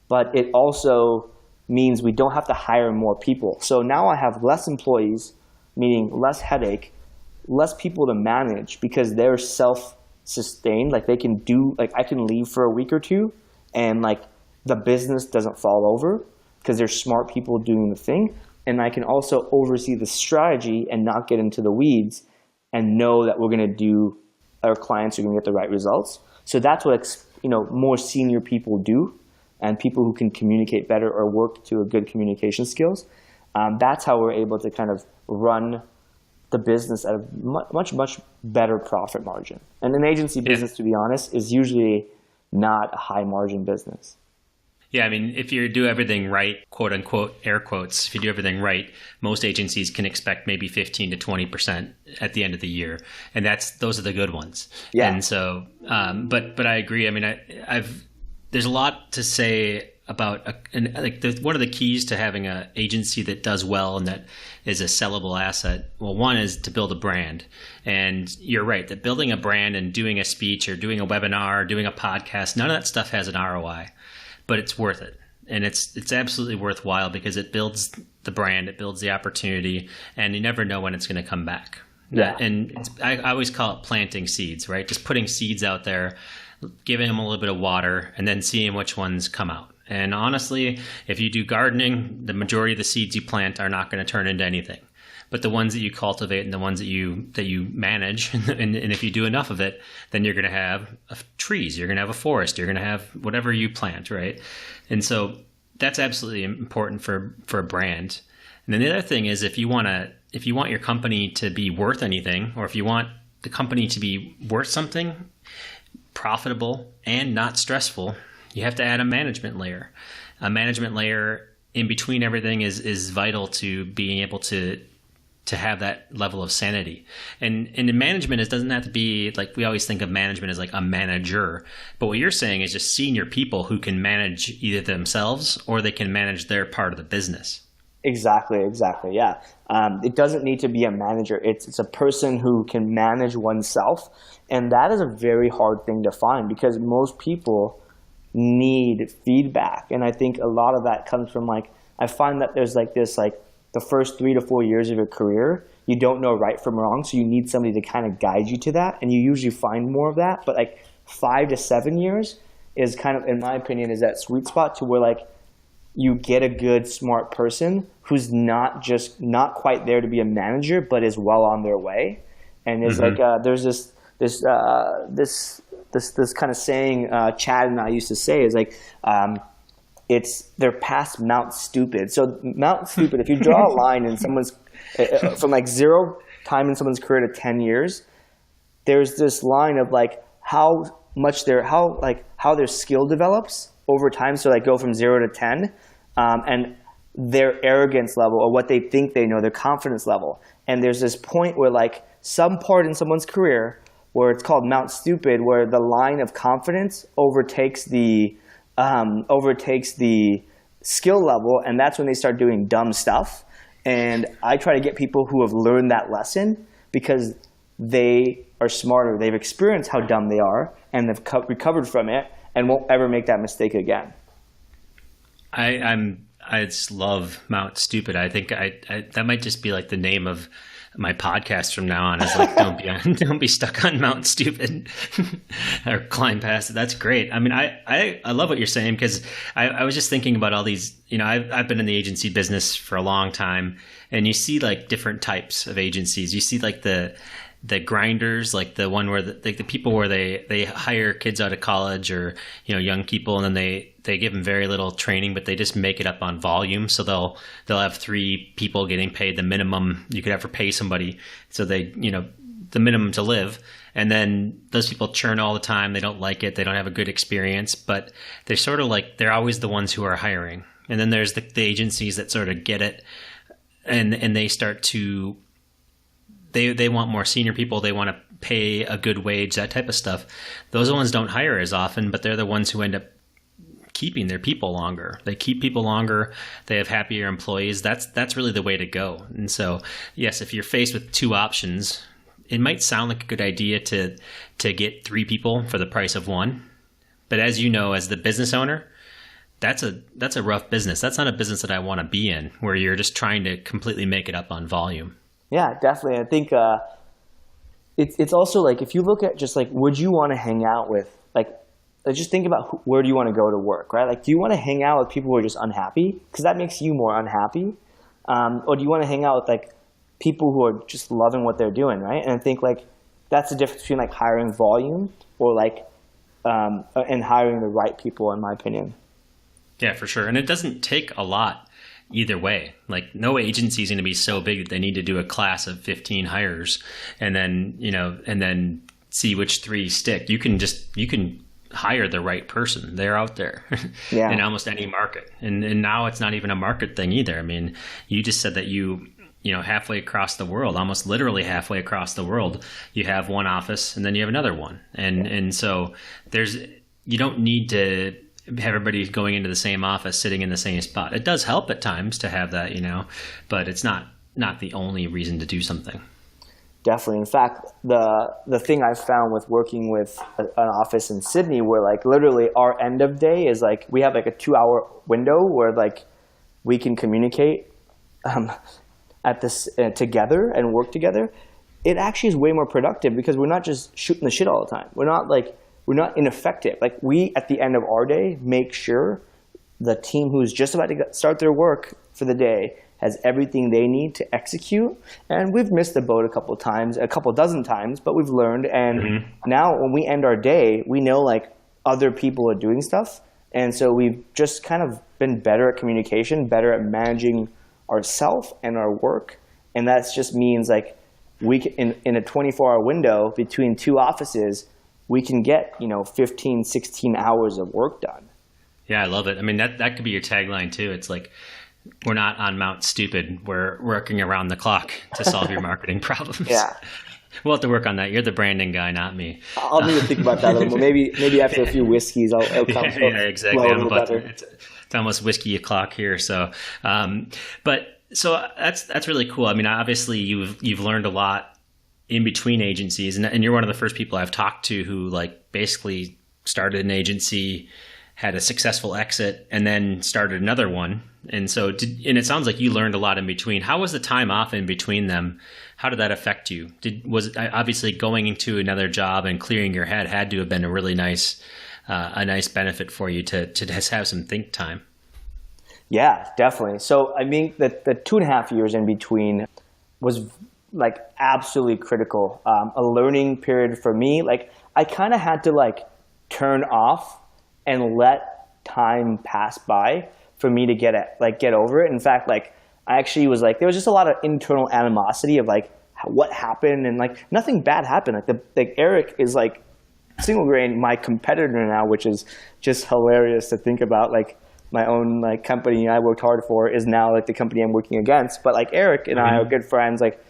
but it also means we don't have to hire more people. So now I have less employees, meaning less headache, less people to manage, because they're self-sustained. Like they can do, like I can leave for a week or two and like the business doesn't fall over because there's smart people doing the thing. And I can also oversee the strategy and not get into the weeds and know that we're going to do, our clients are going to get the right results. So that's what, more senior people do, and people who can communicate better or work to a good communication skills. That's how we're able to kind of run the business at a much, much better profit margin. And an agency business, to be honest, is usually not a high margin business. Yeah, I mean, if you do everything right, quote unquote, air quotes, if you do everything right, most agencies can expect maybe 15 to 20% at the end of the year. And those are the good ones. Yeah. And so, but I agree. I mean, there's a lot to say about, one of the keys to having an agency that does well and that is a sellable asset. Well, one is to build a brand. And you're right, that building a brand and doing a speech or doing a webinar, or doing a podcast, none of that stuff has an ROI. But it's worth it. And it's absolutely worthwhile because it builds the brand, it builds the opportunity, and you never know when it's going to come back. Yeah. And I always call it planting seeds, right? Just putting seeds out there, giving them a little bit of water, and then seeing which ones come out. And honestly, if you do gardening, the majority of the seeds you plant are not going to turn into anything. But the ones that you cultivate and the ones that you manage, and if you do enough of it, then you're going to have trees, you're going to have a forest, you're going to have whatever you plant, right? And so that's absolutely important for a brand. And then the other thing is, if you want your company to be worth anything, or if you want the company to be worth something, profitable and not stressful, you have to add a management layer. A management layer in between everything is vital to being able to have that level of sanity. And in management, it doesn't have to be like, we always think of management as like a manager, but what you're saying is just senior people who can manage either themselves or they can manage their part of the business. Exactly. Yeah. It doesn't need to be a manager. It's a person who can manage oneself. And that is a very hard thing to find because most people need feedback. And I think a lot of that comes from I find that there's the first 3 to 4 years of your career, you don't know right from wrong. So you need somebody to kind of guide you to that. And you usually find more of that. But 5 to 7 years is kind of, in my opinion, is that sweet spot to where you get a good, smart person who's not quite there to be a manager, but is well on their way. And it's there's this kind of saying Chad and I used to say is they're past Mount Stupid. So Mount Stupid, if you draw a line in someone's from 0 time in someone's career to 10 years, there's this line of how their skill develops over time. So go from 0 to 10, and their arrogance level or what they think they know, their confidence level. And there's this point where some part in someone's career where it's called Mount Stupid, where the line of confidence overtakes the skill level, and that's when they start doing dumb stuff. And I try to get people who have learned that lesson because they are smarter. They've experienced how dumb they are, and they've recovered from it, and won't ever make that mistake again. I just love Mount Stupid. I think that might just be the name of my podcast from now on. Is don't be stuck on Mount Stupid or climb past it. That's great. I mean, I love what you're saying because I was just thinking about all these. I've been in the agency business for a long time, and you see different types of agencies. You see the grinders, like the one where the people where they hire kids out of college or, young people, and then they give them very little training, but they just make it up on volume. So they'll have 3 people getting paid the minimum you could ever pay somebody. So the minimum to live. And then those people churn all the time. They don't like it. They don't have a good experience, but they're sort of like, they're always the ones who are hiring. And then there's the agencies that sort of get it, and they start to, they want more senior people. They want to pay a good wage, that type of stuff. Those ones don't hire as often, but they're the ones who end up keeping their people longer. They keep people longer. They have happier employees. That's really the way to go. And so, yes, if you're faced with 2 options, it might sound like a good idea to get 3 people for the price of 1. But as you know, as the business owner, that's a rough business. That's not a business that I want to be in, where you're just trying to completely make it up on volume. Yeah, definitely. I think it's also like, if you look at just like, would you want to hang out with, like, just think about where do you want to go to work, right? Like, do you want to hang out with people who are just unhappy? Because that makes you more unhappy. Or do you want to hang out with like people who are just loving what they're doing, right? And I think like that's the difference between like hiring volume or like and hiring the right people, in my opinion. Yeah, for sure. And it doesn't take a lot either way. Like, no agency is going to be so big that they need to do a class of 15 hires and then see which 3 stick. You can hire the right person. They're out there in almost any market. And now it's not even a market thing either. I mean, you just said that halfway across the world, almost literally halfway across the world, you have one office and then you have another one. And so you don't need to have everybody going into the same office, sitting in the same spot. It does help at times to have that, but it's not the only reason to do something. Definitely. In fact, the thing I've found with working with an office in Sydney, where like literally our end of day is like, we have like a 2-hour window where like we can communicate at this together and work together. It actually is way more productive because we're not just shooting the shit all the time. We're not ineffective. Like, we, at the end of our day, make sure the team who's just about to start their work for the day has everything they need to execute. And we've missed the boat a couple dozen times, but we've learned. And now when we end our day, we know like other people are doing stuff. And so we've just kind of been better at communication, better at managing ourselves and our work. And that just means like we can, in a 24-hour window between 2 offices, we can get 15, 16 hours of work done. Yeah, I love it. I mean, that could be your tagline too. It's like, we're not on Mount Stupid. We're working around the clock to solve your marketing problems. Yeah. We'll have to work on that. You're the branding guy, not me. I'll need to think about that a little more. Maybe after a few whiskeys, it'll come. Yeah, exactly. It's almost whiskey o'clock here. So, so that's really cool. I mean, obviously you've learned a lot in between agencies, and you're one of the first people I've talked to who like basically started an agency, had a successful exit, and then started another one. And so, and it sounds like you learned a lot in between. How was the time off in between them? How did that affect you? Was obviously going into another job and clearing your head had to have been a really nice benefit for you to just have some think time. Yeah, definitely. So I mean, the 2.5 years in between was like absolutely critical. A learning period for me. Like, I kind of had to like turn off and let time pass by for me to get over it. In fact, like, I actually was like, there was just a lot of internal animosity of like what happened, and like nothing bad happened. Like Eric is like Single Grain, my competitor now, which is just hilarious to think about. Like, my own like company I worked hard for is now like the company I'm working against. But like Eric and I are good friends. Like,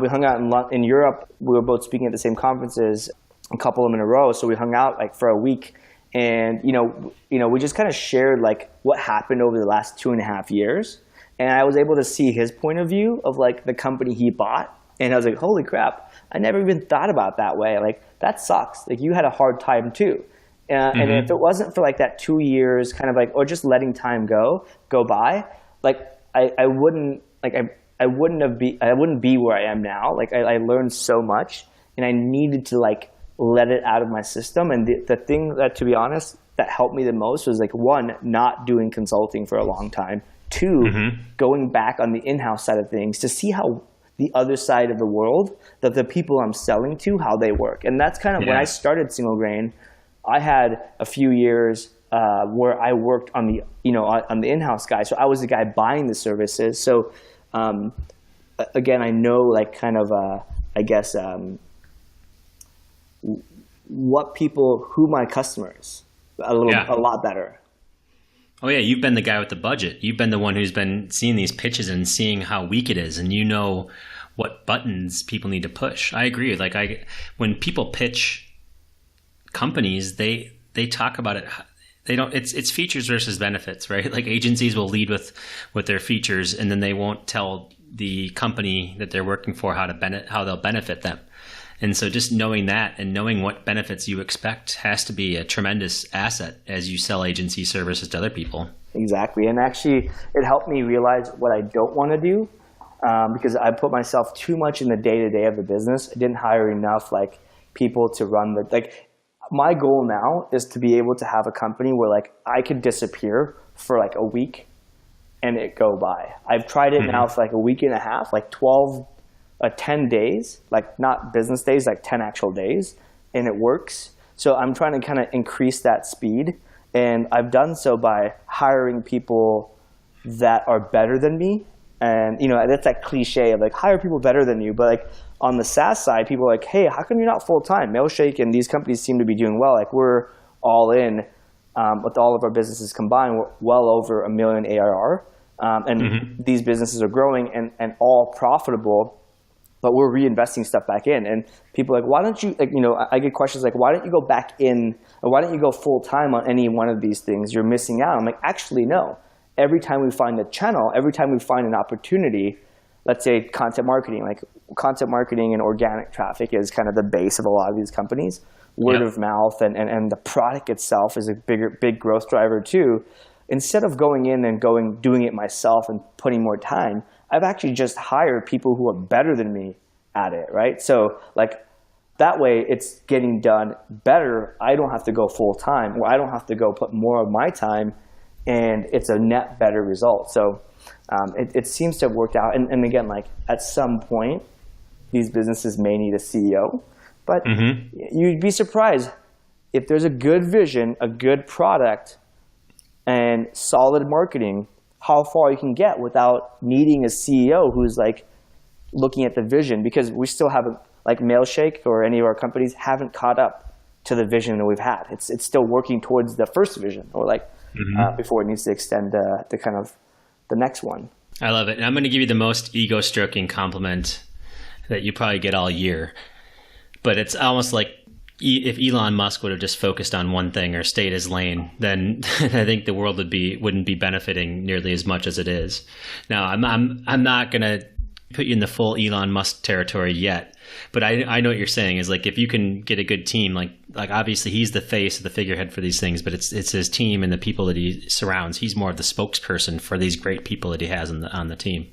we hung out in Europe. We were both speaking at the same conferences, a couple of them in a row. So we hung out like for a week. And, we just kind of shared like what happened over the last 2.5 years. And I was able to see his point of view of like the company he bought. And I was like, holy crap, I never even thought about that way. Like, that sucks. Like, you had a hard time too. And if it wasn't for like that 2 years kind of like, or just letting time go by, like I wouldn't be where I am now. Like, I learned so much, and I needed to like let it out of my system. And the thing that, to be honest, that helped me the most was like, 1, not doing consulting for a long time. 2, going back on the in-house side of things to see how the other side of the world, that the people I'm selling to, how they work. And that's kind of when I started Single Grain. I had a few years where I worked on the, on the in-house guy. So I was the guy buying the services. So again, I know like kind of, I guess, who my customers a lot better. Oh yeah, you've been the guy with the budget. You've been the one who's been seeing these pitches and seeing how weak it is, and you know what buttons people need to push. I agree. Like when people pitch companies, they talk about it. They don't. It's features versus benefits, right? Like agencies will lead with their features, and then they won't tell the company that they're working for how they'll benefit them. And so just knowing that and knowing what benefits you expect has to be a tremendous asset as you sell agency services to other people. Exactly. And actually, it helped me realize what I don't want to do because I put myself too much in the day-to-day of the business. I didn't hire enough like people to run my goal now is to be able to have a company where like I could disappear for like a week and it go by. I've tried it now for like a week and a half, like 10 days, like not business days, like 10 actual days, and it works. So I'm trying to kind of increase that speed, and I've done so by hiring people that are better than me. And that's that cliche of like hire people better than you, but like on the SaaS side, people are like, hey, how come you're not full time? Mailshake and these companies seem to be doing well. Like we're all in with all of our businesses combined, we're well over $1 million ARR, and these businesses are growing and all profitable. But we're reinvesting stuff back in. And people are like, why don't you, I get questions like, why don't you go back in, or why don't you go full time on any one of these things? You're missing out. I'm like, actually, no. Every time we find a channel, every time we find an opportunity, let's say content marketing and organic traffic is kind of the base of a lot of these companies. Word of mouth and the product itself is a big growth driver too. Instead of going in and doing it myself and putting more time, I've actually just hired people who are better than me at it, right? So like that way it's getting done better. I don't have to go full time, or I don't have to go put more of my time, and it's a net better result. So it seems to have worked out. And again, like at some point, these businesses may need a CEO, but you'd be surprised if there's a good vision, a good product, and solid marketing, how far you can get without needing a CEO who's like looking at the vision, because we still haven't, like Mailshake or any of our companies haven't caught up to the vision that we've had. It's still working towards the first vision, or like before it needs to extend to kind of the next one. I love it. And I'm going to give you the most ego stroking compliment that you probably get all year, but it's almost like if Elon Musk would have just focused on one thing or stayed his lane, then I think the world wouldn't be benefiting nearly as much as it is. Now, I'm not going to put you in the full Elon Musk territory yet, but I know what you're saying is like if you can get a good team, like obviously he's the face of the figurehead for these things, but it's his team and the people that he surrounds. He's more of the spokesperson for these great people that he has on the team.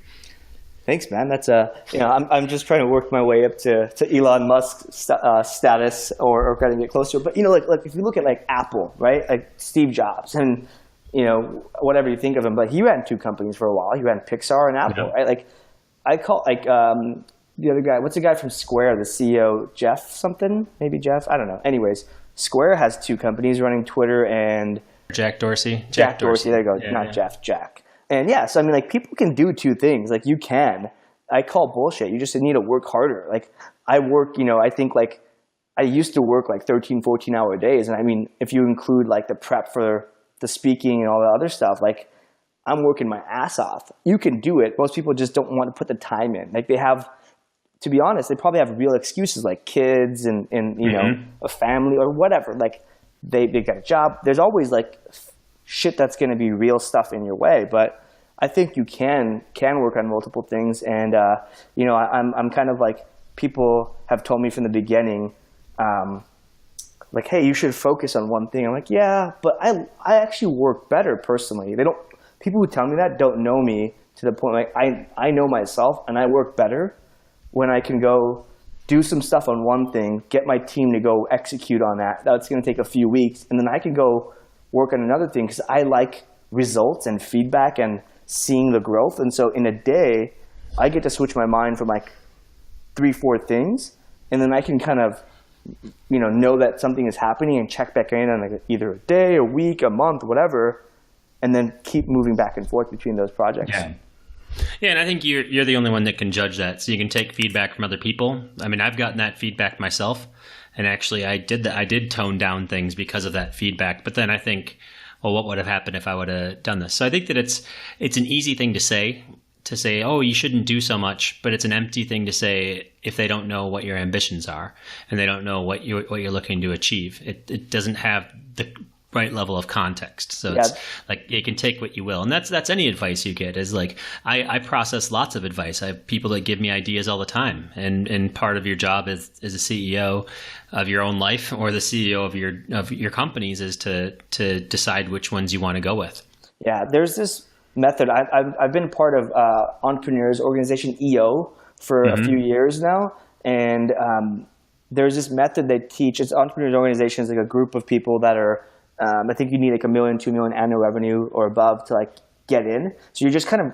Thanks, man. That's I'm just trying to work my way up to Elon Musk's status or kind of get closer. But like if you look at like Apple, right? Like Steve Jobs, and whatever you think of him, but he ran two companies for a while. He ran Pixar and Apple, right? Like I call the other guy. What's the guy from Square? The CEO, Jeff something? Maybe Jeff. I don't know. Anyways, Square has two companies running Twitter and Jack Dorsey. Jack Dorsey. There you go. Not Jeff. Jack. And yeah, so I mean, like people can do two things. Like you can. I call bullshit. You just need to work harder. Like I work, I think like I used to work like 13, 14-hour days. And I mean, if you include like the prep for the speaking and all the other stuff, like I'm working my ass off. You can do it. Most people just don't want to put the time in. Like they have, to be honest, they probably have real excuses like kids and a family or whatever. Like they got a job. There's always like shit that's going to be real stuff in your way, but I think you can work on multiple things. And I'm kind of like, people have told me from the beginning, like, hey, you should focus on one thing. I'm like, yeah, but I actually work better personally. People who tell me that don't know me to the point like I know myself, and I work better when I can go do some stuff on one thing, get my team to go execute on that. That's going to take a few weeks, and then I can go work on another thing because I like results and feedback and seeing the growth. And so in a day, I get to switch my mind from like 3-4 things, and then I can kind of, know that something is happening and check back in on like either a day, a week, a month, whatever, and then keep moving back and forth between those projects. Yeah, and I think you're the only one that can judge that. So you can take feedback from other people. I mean, I've gotten that feedback myself, and actually I did that. I did tone down things because of that feedback. But then I think, well, what would have happened if I would have done this? So I think that it's an easy thing to say, oh, you shouldn't do so much, but it's an empty thing to say if they don't know what your ambitions are and they don't know what you're looking to achieve. It doesn't have the right level of context. So it's like you can take what you will. And that's any advice you get is like I process lots of advice. I have people that give me ideas all the time. And part of your job as a CEO of your own life or the CEO of your companies is to decide which ones you want to go with. Yeah, there's this method. I've been part of Entrepreneurs Organization EO for a few years now. And there's this method they teach. It's Entrepreneurs Organization is like a group of people that are I think you need like $1 million, $2 million annual revenue or above to like get in. So you're just kind of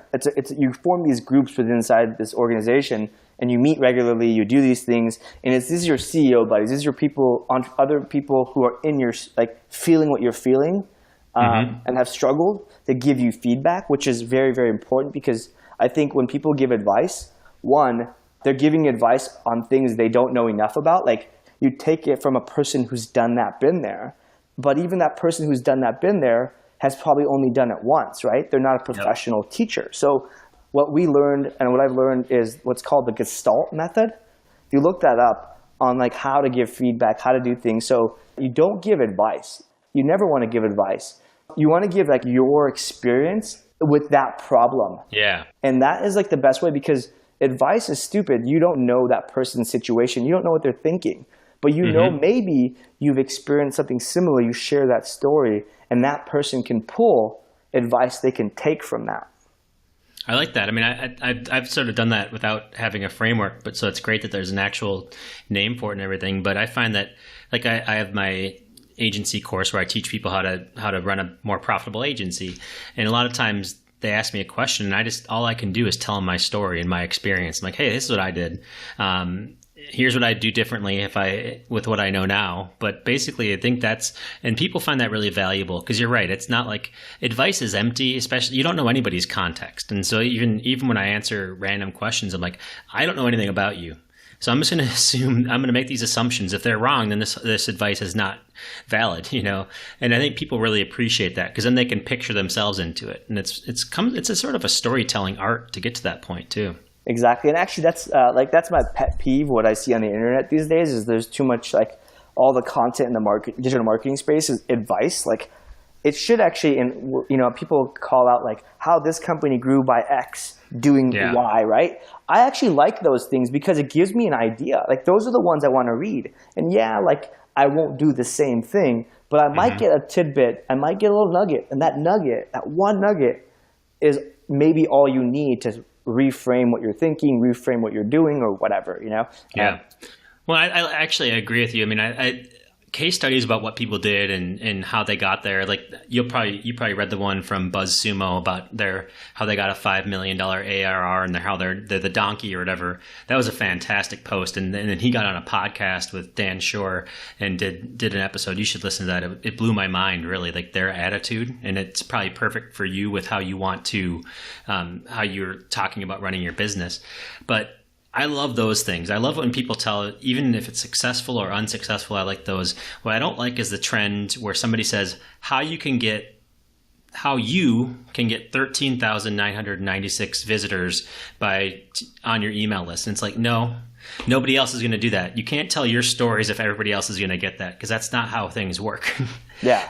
you form these groups within inside this organization, and you meet regularly. You do these things, and this is your CEO buddies. This is your people, other people who are in your like feeling what you're feeling, and have struggled to give you feedback, which is very, very important because I think when people give advice, one, they're giving advice on things they don't know enough about. Like you take it from a person who's done that, been there. But even that person who's done that, been there, has probably only done it once, right? They're not a professional teacher. So what we learned and what I've learned is what's called the gestalt method. If you look that up on like how to give feedback, how to do things. So you don't give advice. You never want to give advice. You want to give like your experience with that problem. Yeah. And that is like the best way because advice is stupid. You don't know that person's situation. You don't know what they're thinking. But know maybe you've experienced something similar, you share that story, and that person can pull advice they can take from that. I like that. I mean, I've sort of done that without having a framework, but so it's great that there's an actual name for it and everything. But I find that, like I have my agency course where I teach people how to run a more profitable agency. And a lot of times they ask me a question and all I can do is tell them my story and my experience. I'm like, hey, this is what I did. Here's what I'd do differently with what I know now. But basically, I think and people find that really valuable because you're right. It's not like advice is empty, especially you don't know anybody's context. And so even when I answer random questions, I'm like, I don't know anything about you. So I'm just going to assume I'm going to make these assumptions. If they're wrong, then this advice is not valid, And I think people really appreciate that because then they can picture themselves into it. And it's a sort of a storytelling art to get to that point too. Exactly, and actually, that's my pet peeve. What I see on the internet these days is there's too much like all the content in the digital marketing space is advice. Like it should actually, and people call out like how this company grew by X doing Y, right? I actually like those things because it gives me an idea. Like those are the ones I want to read. And like I won't do the same thing, but I might get a tidbit. I might get a little nugget, and that one nugget, is maybe all you need to reframe what you're thinking, reframe what you're doing, or whatever, Yeah. Well, I actually agree with you. I mean, I case studies about what people did and how they got there. Like you probably read the one from BuzzSumo about how they got a $5 million ARR and how they're the donkey or whatever. That was a fantastic post. And then he got on a podcast with Dan Shore and did an episode. You should listen to that. It blew my mind, really, like their attitude. And it's probably perfect for you with how you want to, how you're talking about running your business. But I love those things. I love when people tell, even if it's successful or unsuccessful, I like those. What I don't like is the trend where somebody says how you can get 13,996 visitors on your email list. And it's like, no, nobody else is going to do that. You can't tell your stories if everybody else is going to get that because that's not how things work. Yeah.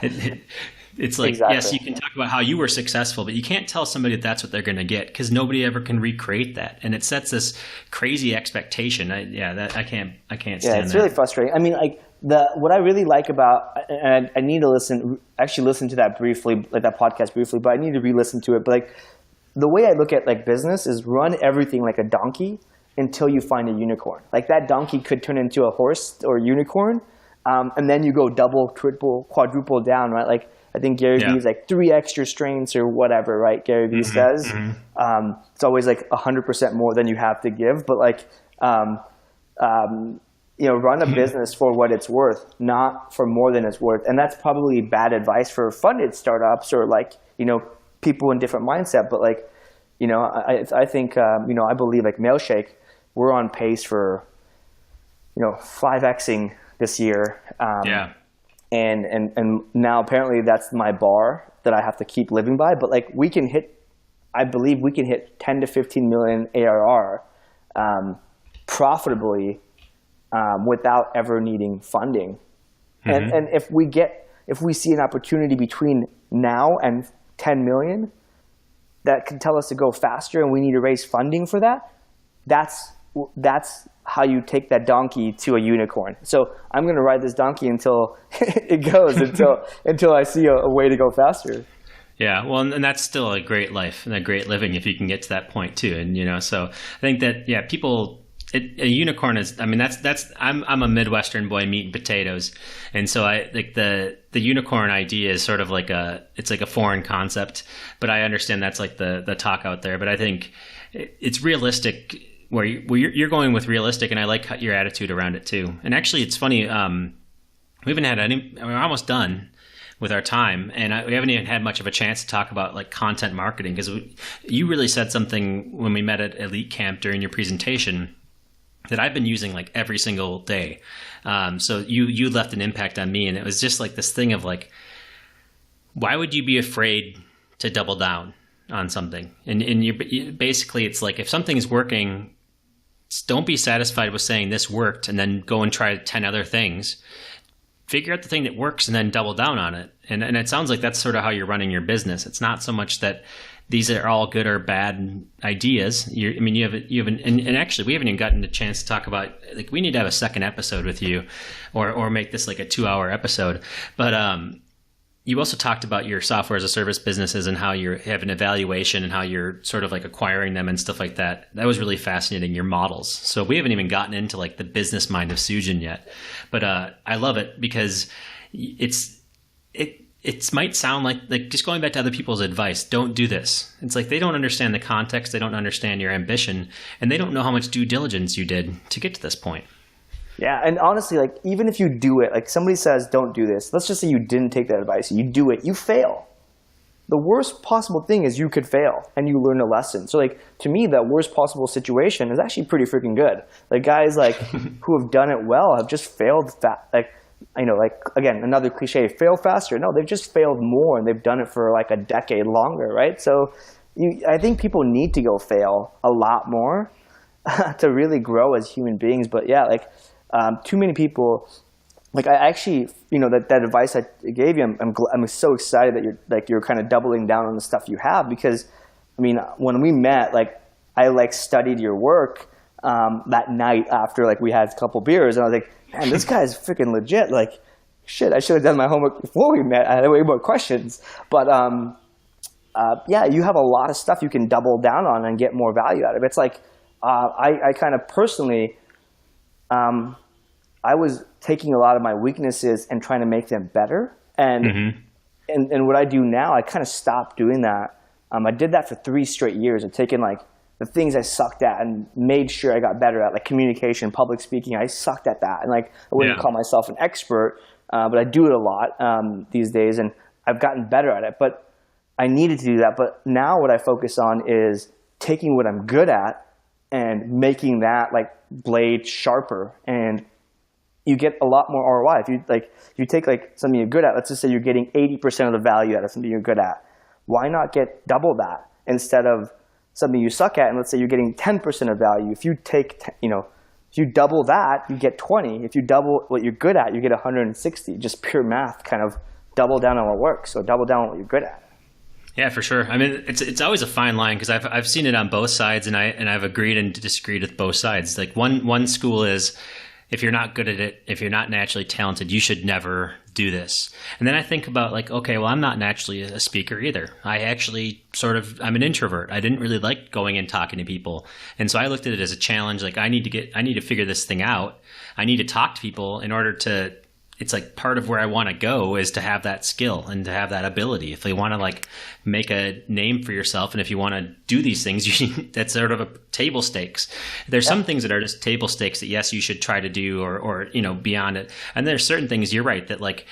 It's like, exactly. Yes, you can talk about how you were successful, but you can't tell somebody that that's what they're going to get because nobody ever can recreate that. And it sets this crazy expectation. I can't stand that. Yeah, it's really frustrating. I mean, like what I really like about, and I need to listen to that briefly, like that podcast briefly, but I need to re-listen to it. But like the way I look at like business is run everything like a donkey until you find a unicorn. Like that donkey could turn into a horse or a unicorn. And then you go double, triple, quadruple down, right? Like, I think Gary Vee's like 3 extra strengths or whatever, right? Gary Vee says. It's always like 100% more than you have to give, but like, run a business for what it's worth, not for more than it's worth. And that's probably bad advice for funded startups or like, people in different mindset. But like, I think, I believe like Mailshake, we're on pace for, 5Xing this year. And now apparently that's my bar that I have to keep living by. But like I believe we can hit 10 to 15 million ARR profitably without ever needing funding. And if we see an opportunity between now and 10 million that can tell us to go faster and we need to raise funding for that, that's how you take that donkey to a unicorn. So I'm going to ride this donkey until it goes, until I see a way to go faster. Yeah, well, and that's still a great life and a great living if you can get to that point too. And so I think that a unicorn is. I mean, I'm a Midwestern boy, meat and potatoes, and so I like the unicorn idea is sort of like it's like a foreign concept, but I understand that's like the talk out there. But I think it's realistic. Where you're going with realistic, and I like your attitude around it too. And actually, it's funny. We haven't had we're almost done with our time, and we haven't even had much of a chance to talk about like content marketing, because you really said something when we met at Elite Camp during your presentation that I've been using like every single day. So you left an impact on me, and it was just like this thing of like, why would you be afraid to double down on something? And you basically, it's like if something's working, don't be satisfied with saying this worked and then go and try 10 other things. Figure out the thing that works and then double down on it. And it sounds like that's sort of how you're running your business. It's not so much that these are all good or bad ideas. And actually we haven't even gotten a chance to talk about, like, we need to have a second episode with you or make this like a 2-hour episode. But you also talked about your software as a service businesses and how you have an evaluation and how you're sort of like acquiring them and stuff like that. That was really fascinating, your models. So we haven't even gotten into like the business mind of Sujan yet, but I love it because it might sound like just going back to other people's advice, don't do this. It's like they don't understand the context, they don't understand your ambition, and they don't know how much due diligence you did to get to this point. Yeah, and honestly, like, even if you do it, like somebody says, don't do this. Let's just say you didn't take that advice. You do it. You fail. The worst possible thing is you could fail and you learn a lesson. So, like, to me, that worst possible situation is actually pretty freaking good. Like, guys, like, who have done it well have just failed again, another cliche, fail faster. No, they've just failed more, and they've done it for, like, a decade longer, right? So, I think people need to go fail a lot more to really grow as human beings. But, yeah, like, too many people, like, I actually, that advice I gave you, I'm so excited that you're kind of doubling down on the stuff you have, because, I mean, when we met, like, I like studied your work that night after like we had a couple beers, and I was like, man, this guy's freaking legit. Like, shit, I should have done my homework before we met. I had way more questions, but yeah, you have a lot of stuff you can double down on and get more value out of. It's like I kind of personally. I was taking a lot of my weaknesses and trying to make them better. And what I do now, I kind of stopped doing that. I did that for 3 straight years of taking like the things I sucked at and made sure I got better at, like communication, public speaking. I sucked at that. And like, I wouldn't call myself an expert, but I do it a lot these days, and I've gotten better at it. But I needed to do that. But now what I focus on is taking what I'm good at and making that like blade sharper, and you get a lot more ROI. If you take like something you're good at, let's just say you're getting 80% of the value out of something you're good at. Why not get double that instead of something you suck at? And let's say you're getting 10% of value. If you take, if you double that, you get 20. If you double what you're good at, you get 160. Just pure math, kind of double down on what works. So double down on what you're good at. Yeah, for sure. I mean, it's always a fine line, because I've seen it on both sides, and I've agreed and disagreed with both sides. Like one school is, if you're not good at it, if you're not naturally talented, you should never do this. And then I think about like, okay, well, I'm not naturally a speaker either. I'm an introvert. I didn't really like going and talking to people. And so I looked at it as a challenge. Like, I need to figure this thing out. I need to talk to people in order to it's like part of where I want to go is to have that skill and to have that ability. If you want to like make a name for yourself, and if you want to do these things, that's sort of a table stakes. There's some things that are just table stakes that yes, you should try to do, or beyond it. And there's certain things, you're right, that like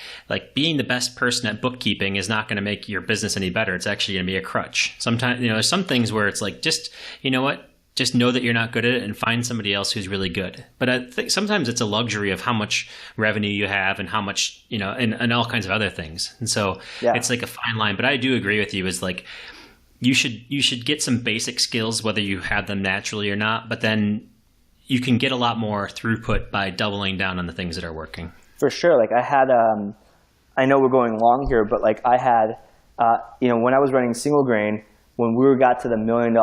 being the best person at bookkeeping is not going to make your business any better. It's actually going to be a crutch. Sometimes, there's some things where it's like, just, you know what? Just know that you're not good at it and find somebody else who's really good. But I think sometimes it's a luxury of how much revenue you have and how much, and all kinds of other things. And so it's like a fine line. But I do agree with you, is like you should get some basic skills, whether you have them naturally or not. But then you can get a lot more throughput by doubling down on the things that are working. For sure. Like I had, I know we're going long here, but like I had, when I was running Single Grain, when we got to the $1 million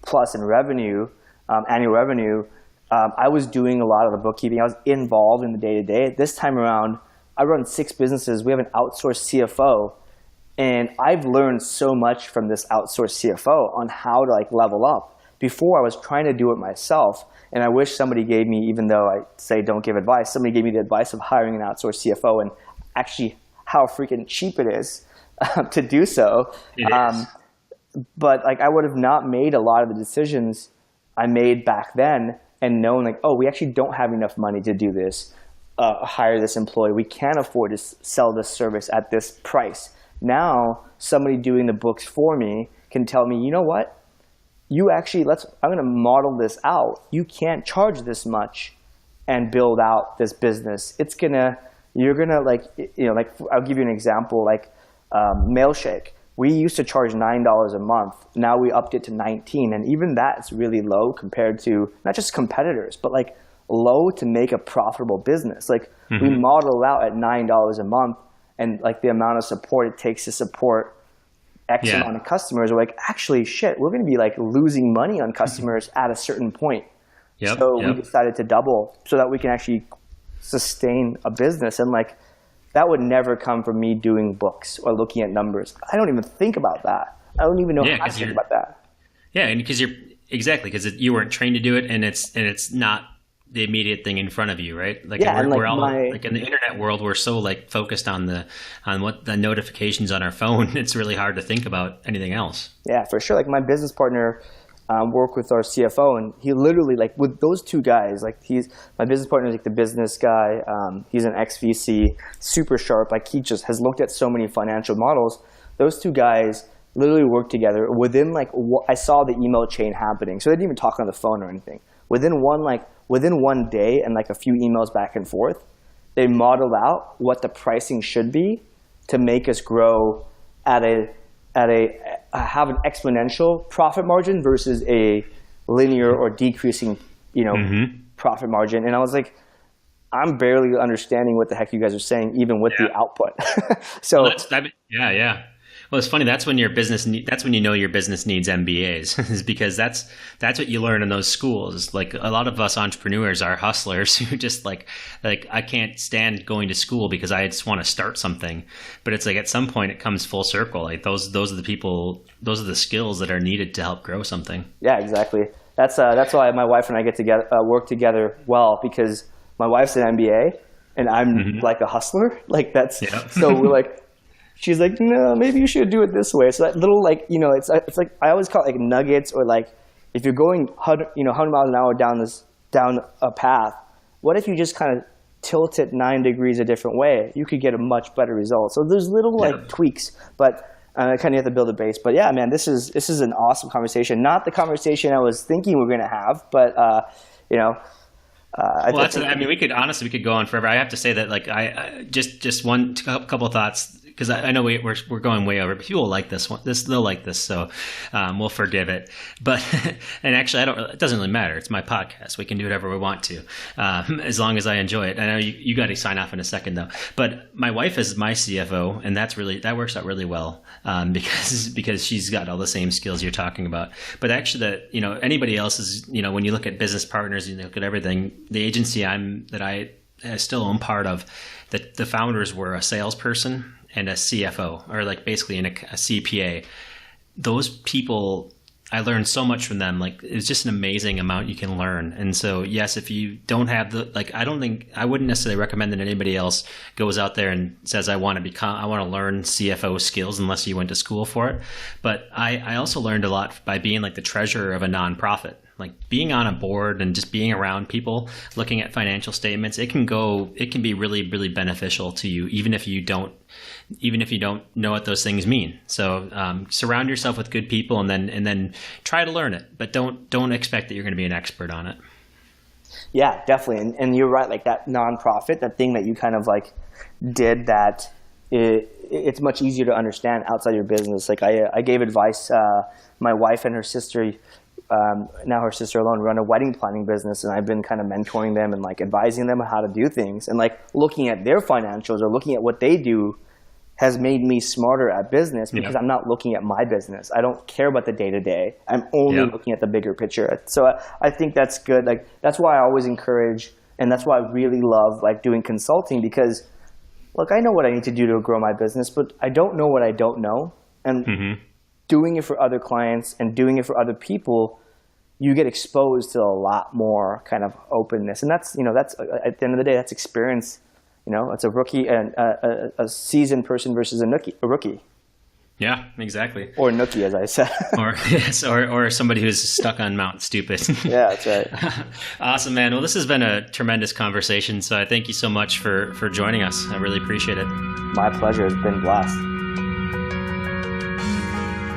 plus in revenue, annual revenue, I was doing a lot of the bookkeeping. I was involved in the day-to-day. This time around, I run 6 businesses. We have an outsourced CFO, and I've learned so much from this outsourced CFO on how to like level up. Before, I was trying to do it myself, and I wish somebody gave me, even though I say don't give advice, somebody gave me the advice of hiring an outsourced CFO and actually how freaking cheap it is to do so. It is. But like I would have not made a lot of the decisions I made back then, and known like, oh, we actually don't have enough money to do this, hire this employee. We can't afford to sell this service at this price. Now somebody doing the books for me can tell me, you know what? You actually I'm going to model this out. You can't charge this much and build out this business. You're gonna like I'll give you an example, like Mailshake. We used to charge $9 a month. Now we upped it to $19, and even that's really low compared to not just competitors, but like low to make a profitable business. Like we model out at $9 a month, and like the amount of support it takes to support X amount of customers. We're like, actually, shit, we're going to be like losing money on customers at a certain point. We decided to double so that we can actually sustain a business. And like, that would never come from me doing books or looking at numbers. I don't even think about that. I don't even know how to think about that. Yeah, and because you weren't trained to do it, and it's not the immediate thing in front of you, right? Like, we're all like in the internet world, we're so like focused on what the notifications on our phone. It's really hard to think about anything else. Yeah, for sure. Like my business partner worked with our CFO, and he literally, like with those two guys, like my business partner is like the business guy. He's an ex-VC, super sharp. Like he just has looked at so many financial models. Those two guys literally worked together within I saw the email chain happening. So they didn't even talk on the phone or anything. Within one day and like a few emails back and forth, they modeled out what the pricing should be to make us grow have an exponential profit margin versus a linear or decreasing, profit margin. And I was like, I'm barely understanding what the heck you guys are saying, even with the output. So Well, it's funny. That's when that's when you know your business needs MBAs, is because that's what you learn in those schools. Like a lot of us entrepreneurs are hustlers who just like I can't stand going to school because I just want to start something. But it's like at some point it comes full circle. Like those are the people, those are the skills that are needed to help grow something. Yeah, exactly. That's why my wife and I get together, work together well, because my wife's an MBA and I'm like a hustler. Like so we're like. She's like, no, maybe you should do it this way. So that little it's like I always call it like nuggets, or like if you're going 100 miles an hour down a path, what if you just kind of tilt it 9 degrees a different way? You could get a much better result. So there's little like tweaks, but I kind of have to build a base. But yeah, man, this is an awesome conversation. Not the conversation I was thinking we were gonna have, but we could go on forever. I have to say that like I just one couple of thoughts, because I know we're going way over, but people will like this one. They'll like this, so we'll forgive it. But and actually, it doesn't really matter. It's my podcast. We can do whatever we want to, as long as I enjoy it. I know you got to sign off in a second though. But my wife is my CFO, and that works out really well because she's got all the same skills you're talking about. But actually, anybody else is when you look at business partners, you look at everything. The agency that I still am part of, the founders were a salesperson and a CFO, or like basically a CPA. Those people, I learned so much from them. Like, it's just an amazing amount you can learn. And so, yes, if you don't have I wouldn't necessarily recommend that anybody else goes out there and says, I want to learn CFO skills unless you went to school for it. But I also learned a lot by being like the treasurer of a nonprofit. Like being on a board and just being around people, looking at financial statements, it can be really, really beneficial to you, even if you don't know what those things mean. So surround yourself with good people and then try to learn it, but don't expect that you're going to be an expert on it. Yeah, definitely. And you're right, like that nonprofit, that thing that you kind of like did, that it's much easier to understand outside your business. Like I gave advice, my wife and her sister, now her sister alone, run a wedding planning business, and I've been kind of mentoring them and like advising them on how to do things, and like looking at their financials or looking at what they do has made me smarter at business, because I'm not looking at my business. I don't care about the day-to-day. I'm only looking at the bigger picture. So I think that's good. Like that's why I always encourage, and that's why I really love like doing consulting, because look, I know what I need to do to grow my business, but I don't know what I don't know. And doing it for other clients and doing it for other people, you get exposed to a lot more kind of openness. And that's at the end of the day, that's experience. It's a rookie and a seasoned person versus a rookie. Yeah, exactly. Or nookie, as I said. or somebody who's stuck on Mount Stupid. Yeah, that's right. Awesome, man. Well, this has been a tremendous conversation. So I thank you so much for joining us. I really appreciate it. My pleasure. It's been a blast.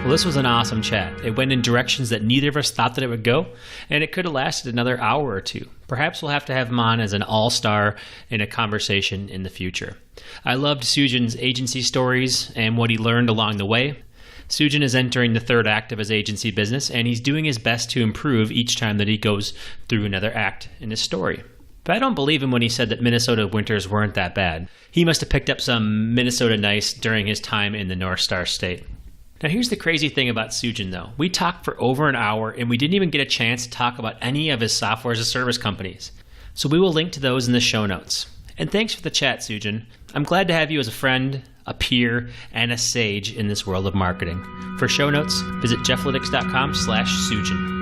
Well, this was an awesome chat. It went in directions that neither of us thought that it would go, and it could have lasted another hour or two. Perhaps we'll have to have him on as an all-star in a conversation in the future. I loved Sujan's agency stories and what he learned along the way. Sujan is entering the third act of his agency business, and he's doing his best to improve each time that he goes through another act in his story. But I don't believe him when he said that Minnesota winters weren't that bad. He must have picked up some Minnesota nice during his time in the North Star State. Now, here's the crazy thing about Sujan, though. We talked for over an hour, and we didn't even get a chance to talk about any of his software as a service companies. So we will link to those in the show notes. And thanks for the chat, Sujan. I'm glad to have you as a friend, a peer, and a sage in this world of marketing. For show notes, visit Jeffalytics.com/Sujan.